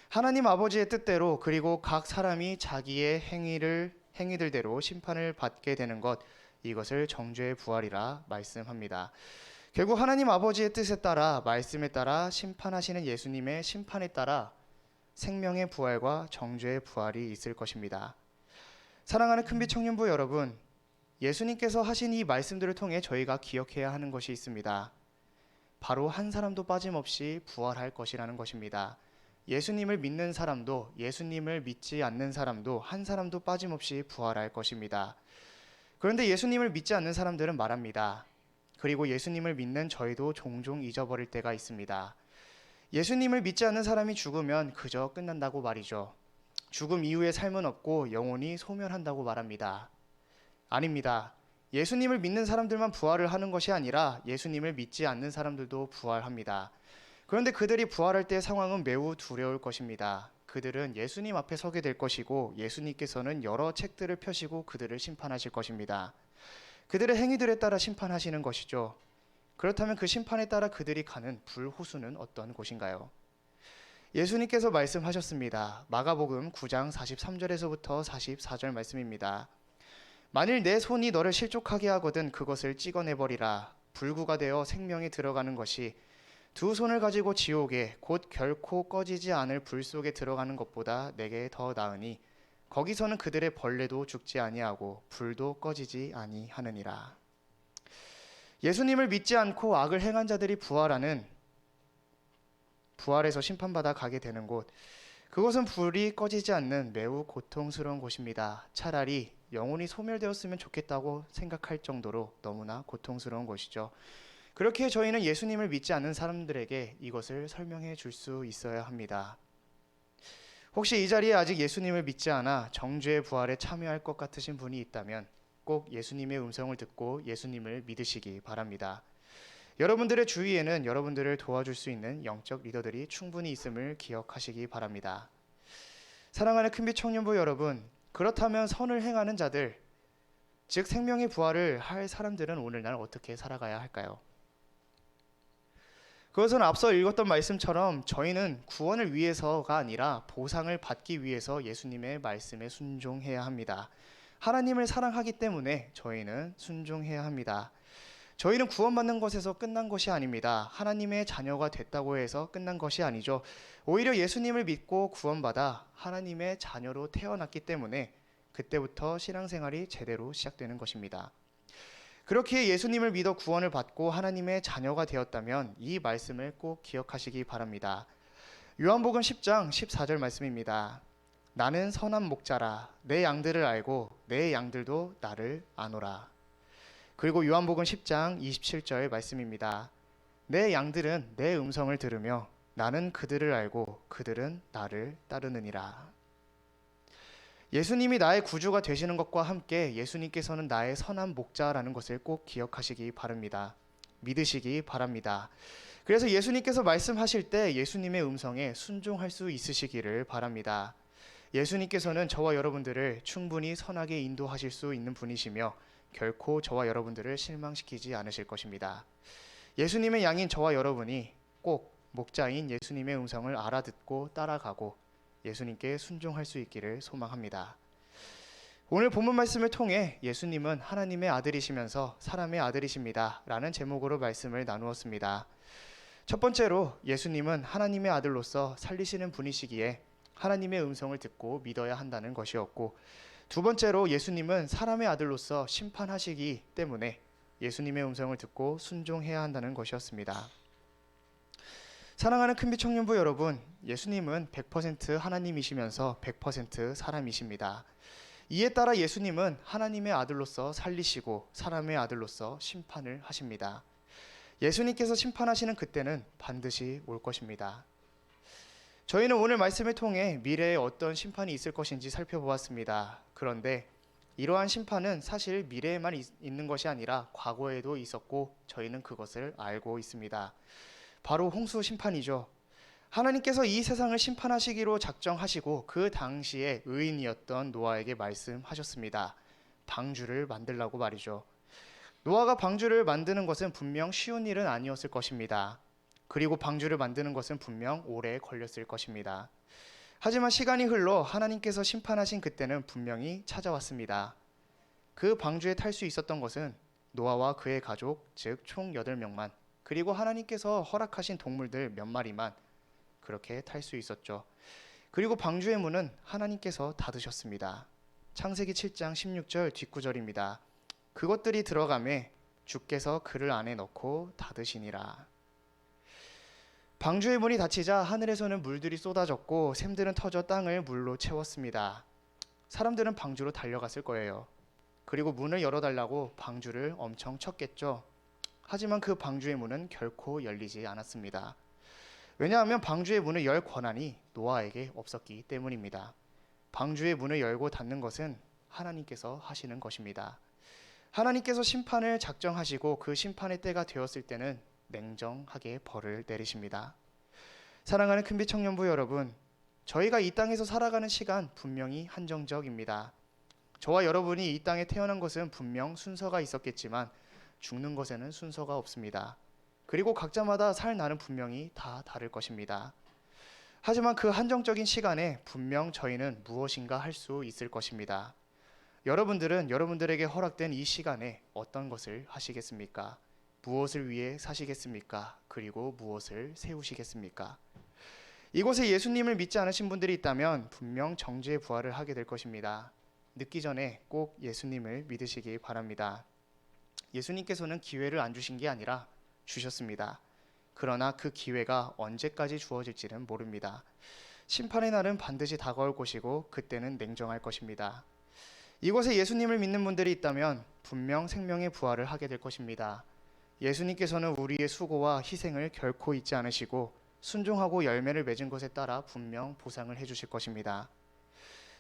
하나님 아버지의 뜻대로, 그리고 각 사람이 자기의 행위들대로 심판을 받게 되는 것, 이것을 정죄의 부활이라 말씀합니다. 결국 하나님 아버지의 뜻에 따라, 말씀에 따라 심판하시는 예수님의 심판에 따라 생명의 부활과 정죄의 부활이 있을 것입니다. 사랑하는 큰빛 청년부 여러분, 예수님께서 하신 이 말씀들을 통해 저희가 기억해야 하는 것이 있습니다. 바로 한 사람도 빠짐없이 부활할 것이라는 것입니다. 예수님을 믿는 사람도, 예수님을 믿지 않는 사람도, 한 사람도 빠짐없이 부활할 것입니다. 그런데 예수님을 믿지 않는 사람들은 말합니다. 그리고 예수님을 믿는 저희도 종종 잊어버릴 때가 있습니다. 예수님을 믿지 않는 사람이 죽으면 그저 끝난다고 말이죠. 죽음 이후의 삶은 없고 영혼이 소멸한다고 말합니다. 아닙니다. 예수님을 믿는 사람들만 부활을 하는 것이 아니라 예수님을 믿지 않는 사람들도 부활합니다. 그런데 그들이 부활할 때의 상황은 매우 두려울 것입니다. 그들은 예수님 앞에 서게 될 것이고, 예수님께서는 여러 책들을 펴시고 그들을 심판하실 것입니다. 그들의 행위들에 따라 심판하시는 것이죠. 그렇다면 그 심판에 따라 그들이 가는 불호수는 어떤 곳인가요? 예수님께서 말씀하셨습니다. 마가복음 9장 43절에서부터 44절 말씀입니다. 만일 내 손이 너를 실족하게 하거든 그것을 찍어내버리라. 불구가 되어 생명에 들어가는 것이 두 손을 가지고 지옥에 곧 결코 꺼지지 않을 불 속에 들어가는 것보다 내게 더 나으니 거기서는 그들의 벌레도 죽지 아니하고 불도 꺼지지 아니하느니라. 예수님을 믿지 않고 악을 행한 자들이 부활해서 심판받아 가게 되는 곳, 그것은 불이 꺼지지 않는 매우 고통스러운 곳입니다. 차라리 영혼이 소멸되었으면 좋겠다고 생각할 정도로 너무나 고통스러운 것이죠. 그렇게 저희는 예수님을 믿지 않는 사람들에게 이것을 설명해 줄 수 있어야 합니다. 혹시 이 자리에 아직 예수님을 믿지 않아 정죄의 부활에 참여할 것 같으신 분이 있다면 꼭 예수님의 음성을 듣고 예수님을 믿으시기 바랍니다. 여러분들의 주위에는 여러분들을 도와줄 수 있는 영적 리더들이 충분히 있음을 기억하시기 바랍니다. 사랑하는 큰빛 청년부 여러분, 그렇다면 선을 행하는 자들, 즉 생명의 부활을 할 사람들은 오늘날 어떻게 살아가야 할까요? 그것은 앞서 읽었던 말씀처럼 저희는 구원을 위해서가 아니라 보상을 받기 위해서 예수님의 말씀에 순종해야 합니다. 하나님을 사랑하기 때문에 저희는 순종해야 합니다. 저희는 구원받는 것에서 끝난 것이 아닙니다. 하나님의 자녀가 됐다고 해서 끝난 것이 아니죠. 오히려 예수님을 믿고 구원받아 하나님의 자녀로 태어났기 때문에 그때부터 신앙생활이 제대로 시작되는 것입니다. 그렇게 예수님을 믿어 구원을 받고 하나님의 자녀가 되었다면 이 말씀을 꼭 기억하시기 바랍니다. 요한복음 10장 14절 말씀입니다. 나는 선한 목자라 내 양들을 알고 내 양들도 나를 아노라. 그리고 요한복음 10장 27절 말씀입니다. 내 양들은 내 음성을 들으며 나는 그들을 알고 그들은 나를 따르느니라. 예수님이 나의 구주가 되시는 것과 함께 예수님께서는 나의 선한 목자라는 것을 꼭 기억하시기 바랍니다. 믿으시기 바랍니다. 그래서 예수님께서 말씀하실 때 예수님의 음성에 순종할 수 있으시기를 바랍니다. 예수님께서는 저와 여러분들을 충분히 선하게 인도하실 수 있는 분이시며 결코 저와 여러분들을 실망시키지 않으실 것입니다. 예수님의 양인 저와 여러분이 꼭 목자인 예수님의 음성을 알아듣고 따라가고 예수님께 순종할 수 있기를 소망합니다. 오늘 본문 말씀을 통해 예수님은 하나님의 아들이시면서 사람의 아들이십니다 라는 제목으로 말씀을 나누었습니다. 첫 번째로 예수님은 하나님의 아들로서 살리시는 분이시기에 하나님의 음성을 듣고 믿어야 한다는 것이었고, 두 번째로 예수님은 사람의 아들로서 심판하시기 때문에 예수님의 음성을 듣고 순종해야 한다는 것이었습니다. 사랑하는 큰빛 청년부 여러분, 예수님은 100% 하나님이시면서 100% 사람이십니다. 이에 따라 예수님은 하나님의 아들로서 살리시고 사람의 아들로서 심판을 하십니다. 예수님께서 심판하시는 그때는 반드시 올 것입니다. 저희는 오늘 말씀을 통해 미래에 어떤 심판이 있을 것인지 살펴보았습니다. 그런데 이러한 심판은 사실 미래에만 있는 것이 아니라 과거에도 있었고 저희는 그것을 알고 있습니다. 바로 홍수 심판이죠. 하나님께서 이 세상을 심판하시기로 작정하시고 그 당시에 의인이었던 노아에게 말씀하셨습니다. 방주를 만들라고 말이죠. 노아가 방주를 만드는 것은 분명 쉬운 일은 아니었을 것입니다. 그리고 방주를 만드는 것은 분명 오래 걸렸을 것입니다. 하지만 시간이 흘러 하나님께서 심판하신 그때는 분명히 찾아왔습니다. 그 방주에 탈 수 있었던 것은 노아와 그의 가족, 즉 총 8명만, 그리고 하나님께서 허락하신 동물들 몇 마리만 그렇게 탈 수 있었죠. 그리고 방주의 문은 하나님께서 닫으셨습니다. 창세기 7장 16절 뒷구절입니다. 그것들이 들어가매 주께서 그를 안에 넣고 닫으시니라. 방주의 문이 닫히자 하늘에서는 물들이 쏟아졌고 샘들은 터져 땅을 물로 채웠습니다. 사람들은 방주로 달려갔을 거예요. 그리고 문을 열어달라고 방주를 엄청 쳤겠죠. 하지만 그 방주의 문은 결코 열리지 않았습니다. 왜냐하면 방주의 문을 열 권한이 노아에게 없었기 때문입니다. 방주의 문을 열고 닫는 것은 하나님께서 하시는 것입니다. 하나님께서 심판을 작정하시고 그 심판의 때가 되었을 때는 냉정하게 벌을 내리십니다. 사랑하는 큰빛 청년부 여러분, 저희가 이 땅에서 살아가는 시간 분명히 한정적입니다. 저와 여러분이 이 땅에 태어난 것은 분명 순서가 있었겠지만 죽는 것에는 순서가 없습니다. 그리고 각자마다 살 날은 분명히 다 다를 것입니다. 하지만 그 한정적인 시간에 분명 저희는 무엇인가 할 수 있을 것입니다. 여러분들은 여러분들에게 허락된 이 시간에 어떤 것을 하시겠습니까? 무엇을 위해 사시겠습니까? 그리고 무엇을 세우시겠습니까? 이곳에 예수님을 믿지 않으신 분들이 있다면 분명 정죄의 부활을 하게 될 것입니다. 늦기 전에 꼭 예수님을 믿으시기 바랍니다. 예수님께서는 기회를 안 주신 게 아니라 주셨습니다. 그러나 그 기회가 언제까지 주어질지는 모릅니다. 심판의 날은 반드시 다가올 것이고 그때는 냉정할 것입니다. 이곳에 예수님을 믿는 분들이 있다면 분명 생명의 부활을 하게 될 것입니다. 예수님께서는 우리의 수고와 희생을 결코 잊지 않으시고 순종하고 열매를 맺은 것에 따라 분명 보상을 해주실 것입니다.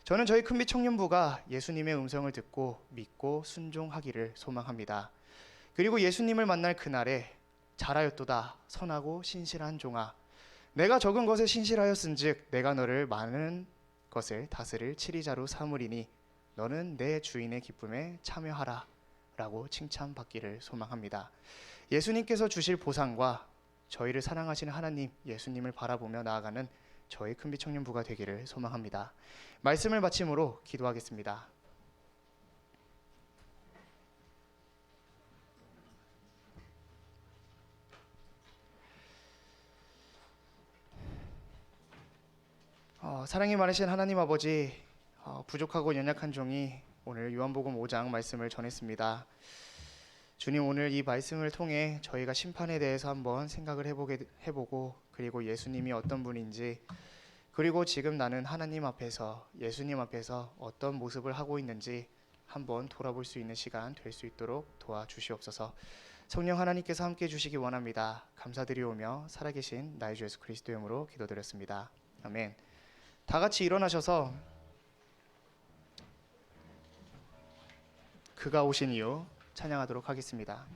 저는 저희 큰빛 청년부가 예수님의 음성을 듣고 믿고 순종하기를 소망합니다. 그리고 예수님을 만날 그날에 잘하였도다 선하고 신실한 종아, 내가 적은 것에 신실하였은즉 내가 너를 많은 것을 다스릴 치리자로 삼으리니 너는 내 주인의 기쁨에 참여하라 라고 칭찬받기를 소망합니다. 예수님께서 주실 보상과 저희를 사랑하시는 하나님 예수님을 바라보며 나아가는 저희 큰빛 청년부가 되기를 소망합니다. 말씀을 마침으로 기도하겠습니다. 사랑이 많으신 하나님 아버지, 부족하고 연약한 종이 오늘 요한복음 5장 말씀을 전했습니다. 주님, 오늘 이 말씀을 통해 저희가 심판에 대해서 한번 생각을 해보고 그리고 예수님이 어떤 분인지, 그리고 지금 나는 하나님 앞에서 예수님 앞에서 어떤 모습을 하고 있는지 한번 돌아볼 수 있는 시간 될 수 있도록 도와주시옵소서. 성령 하나님께서 함께 해주시기 원합니다. 감사드리오며 살아계신 나의 주 예수 그리스도의 이름으로 기도드렸습니다. 아멘. 다 같이 일어나셔서 그가 오신 이유 찬양하도록 하겠습니다.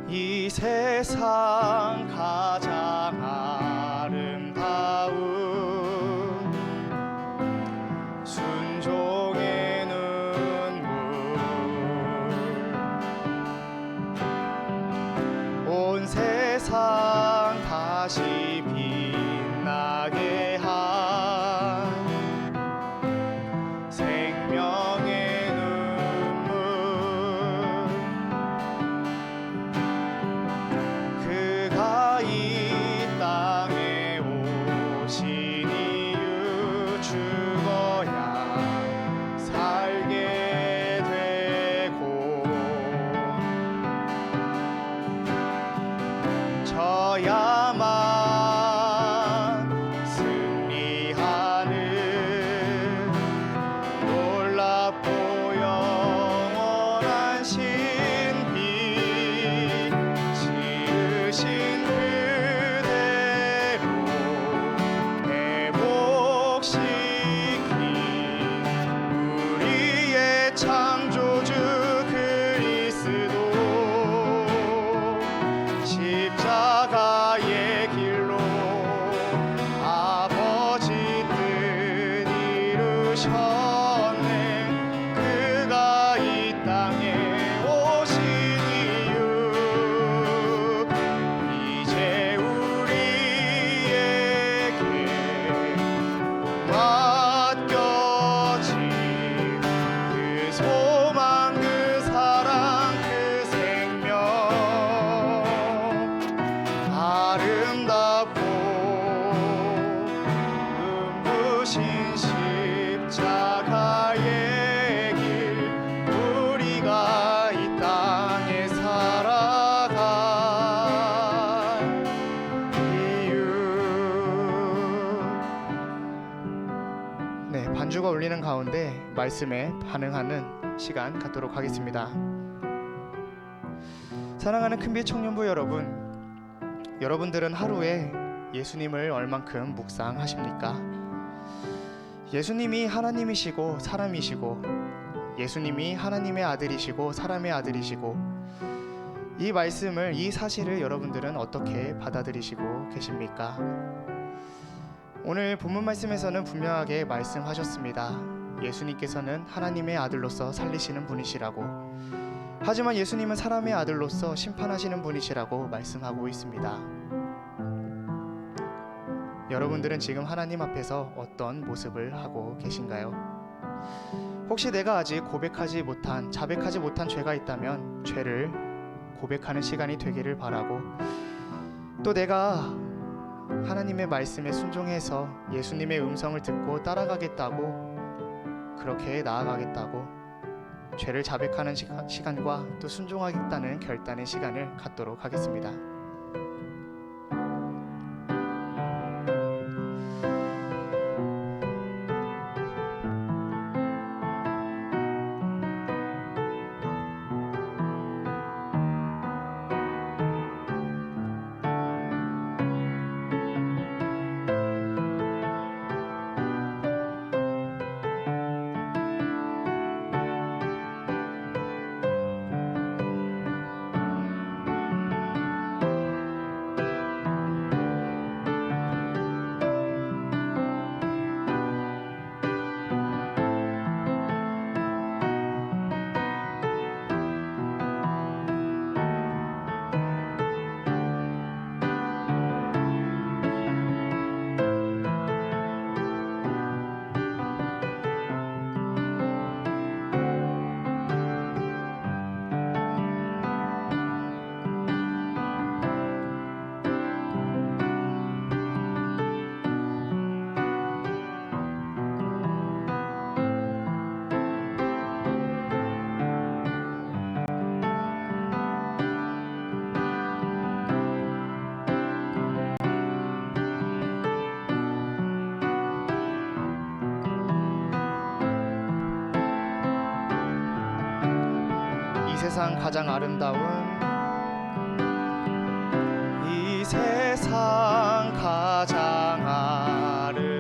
이 세상 가장 아름다운 순종의 눈물, 온 세상 다시 빛나게 한 생명의 눈물, 그가 이 땅에 오신 이유 죽어야 살게 되고 저야만 승리하는 놀랍고 영원한 신비, 지으신 그대로 회복시킨 우리의 창조주 그리스도, 십자가의 길로 아버지 뜻 이루셨네. 그가 이 땅에 오신 이유 이제 우리에게 맡겨진 그 소망, 그 사랑, 그 생명, 아름답고 눈부신 십자가의 길, 우리가 이 땅에 살아갈 이유. 네, 반주가 울리는 가운데 말씀에 반응하는 시간 갖도록 하겠습니다. 사랑하는 큰빛 청년부 여러분, 여러분들은 하루에 예수님을 얼만큼 묵상하십니까? 예수님이 하나님이시고 사람이시고, 예수님이 하나님의 아들이시고 사람의 아들이시고, 이 말씀을, 이 사실을 여러분들은 어떻게 받아들이시고 계십니까? 오늘 본문 말씀에서는 분명하게 말씀하셨습니다. 예수님께서는 하나님의 아들로서 살리시는 분이시라고. 하지만 예수님은 사람의 아들로서 심판하시는 분이시라고 말씀하고 있습니다. 여러분들은 지금 하나님 앞에서 어떤 모습을 하고 계신가요? 혹시 내가 아직 고백하지 못한, 자백하지 못한 죄가 있다면 죄를 고백하는 시간이 되기를 바라고, 또 내가 하나님의 말씀에 순종해서 예수님의 음성을 듣고 따라가겠다고, 그렇게 나아가겠다고 죄를 자백하는 시간과 또 순종하겠다는 결단의 시간을 갖도록 하겠습니다. 세상 가장 아름다운 이 세상 가장 아름다운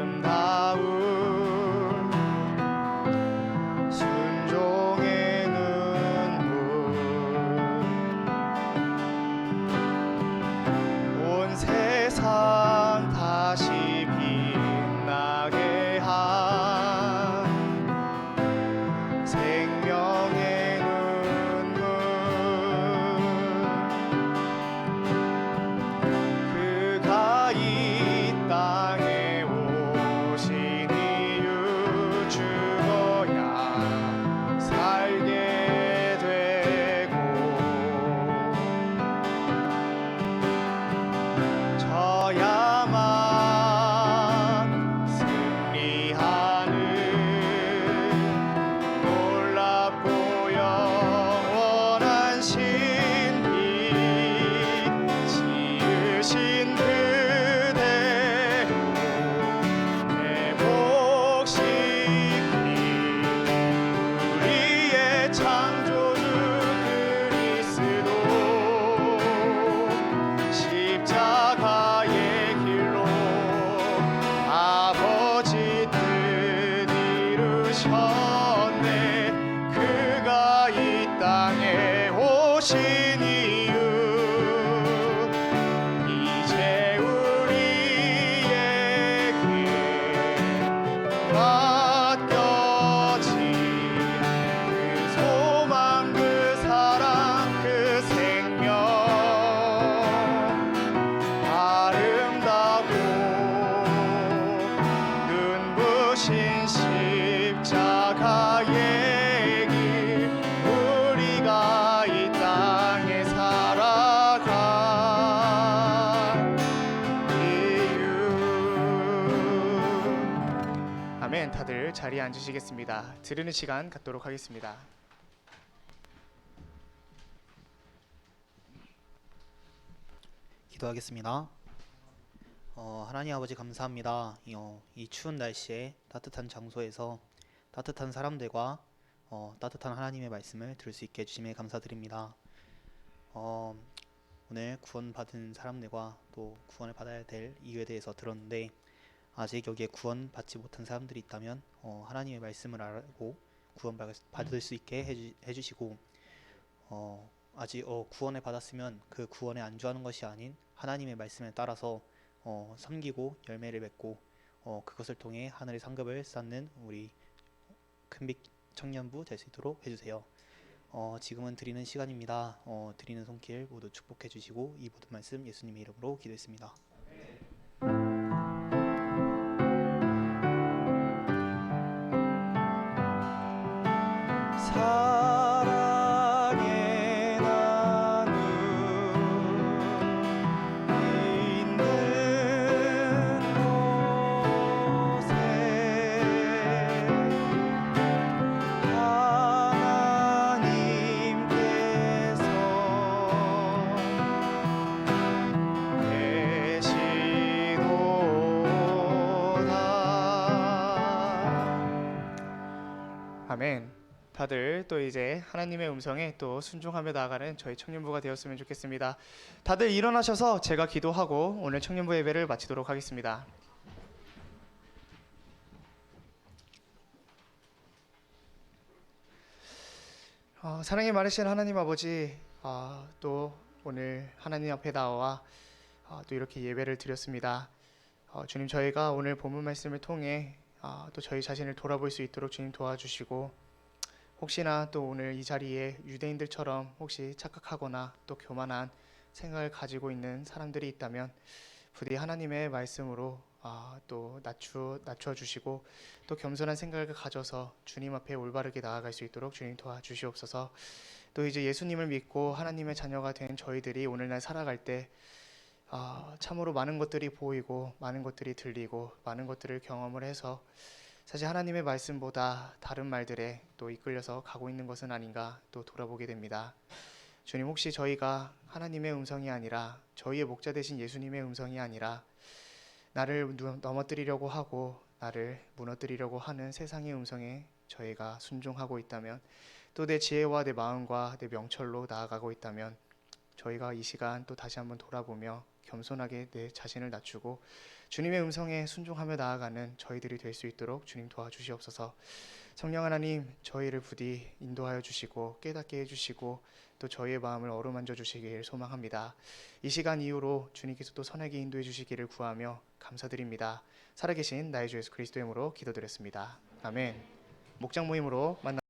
순종의 눈물 온 세상 다시 빛나게 한 생명의 눈물 그가 이 땅에 오신 이유 죽어야 살게 되고 져야만 승리하는 놀랍고 영원한 신비 지으신 그대로 회복시키 우리의 창조주 그리스도 십자가의 길로 아버지 뜻 이루셨네 그가 이 땅에 오신 이유 이제 우리에게 맡겨진 그 소망 그 사랑 그 생명 아름다고 눈부신 십자가의 길 우리가 이 땅에 살아갈 이유 아멘. 다들 자리에 앉으시겠습니다. 들으는 시간 갖도록 하겠습니다.
기도하겠습니다. 하나님 아버지 감사합니다. 이 추운 날씨에 따뜻한 장소에서 따뜻한 사람들과 따뜻한 하나님의 말씀을 들을 수 있게 해주심에 감사드립니다. 오늘 구원받은 사람들과 또 구원을 받아야 될 이유에 대해서 들었는데 아직 여기에 구원받지 못한 사람들이 있다면 하나님의 말씀을 알고 구원받을 수 있게 해주시고 아직 구원을 받았으면 그 구원에 안주하는 것이 아닌 하나님의 말씀에 따라서 섬기고 열매를 맺고 그것을 통해 하늘의 상급을 쌓는 우리 큰빛 청년부 될 수 있도록 해주세요. 지금은 드리는 시간입니다. 드리는 손길 모두 축복해 주시고 이 모든 말씀 예수님의 이름으로 기도했습니다.
사랑의 나눔 있는 곳에 하나님께서 계시도다. 아멘. 다들 또 이제 하나님의 음성에 또 순종하며 나아가는 저희 청년부가 되었으면 좋겠습니다. 다들 일어나셔서 제가 기도하고 오늘 청년부 예배를 마치도록 하겠습니다. 사랑이 많으신 하나님 아버지, 또 오늘 하나님 앞에 나와 또 이렇게 예배를 드렸습니다. 주님, 저희가 오늘 본문 말씀을 통해 또 저희 자신을 돌아볼 수 있도록 주님 도와주시고, 혹시나 또 오늘 이 자리에 유대인들처럼 혹시 착각하거나 또 교만한 생각을 가지고 있는 사람들이 있다면 부디 하나님의 말씀으로 또 낮춰주시고 또 겸손한 생각을 가져서 주님 앞에 올바르게 나아갈 수 있도록 주님 도와주시옵소서. 또 이제 예수님을 믿고 하나님의 자녀가 된 저희들이 오늘날 살아갈 때 참으로 많은 것들이 보이고 많은 것들이 들리고 많은 것들을 경험을 해서 사실 하나님의 말씀보다 다른 말들에 또 이끌려서 가고 있는 것은 아닌가 또 돌아보게 됩니다. 주님, 혹시 저희가 하나님의 음성이 아니라 저희의 목자 되신 예수님의 음성이 아니라 나를 넘어뜨리려고 하고 나를 무너뜨리려고 하는 세상의 음성에 저희가 순종하고 있다면, 또 내 지혜와 내 마음과 내 명철로 나아가고 있다면, 저희가 이 시간 또 다시 한번 돌아보며 겸손하게 내 자신을 낮추고 주님의 음성에 순종하며 나아가는 저희들이 될 수 있도록 주님 도와주시옵소서. 성령 하나님, 저희를 부디 인도하여 주시고 깨닫게 해주시고 또 저희의 마음을 어루만져 주시길 소망합니다. 이 시간 이후로 주님께서 또 선하게 인도해 주시기를 구하며 감사드립니다. 살아계신 나의 주 예수 그리스도의 이름으로 기도드렸습니다. 아멘. 목장 모임으로 만나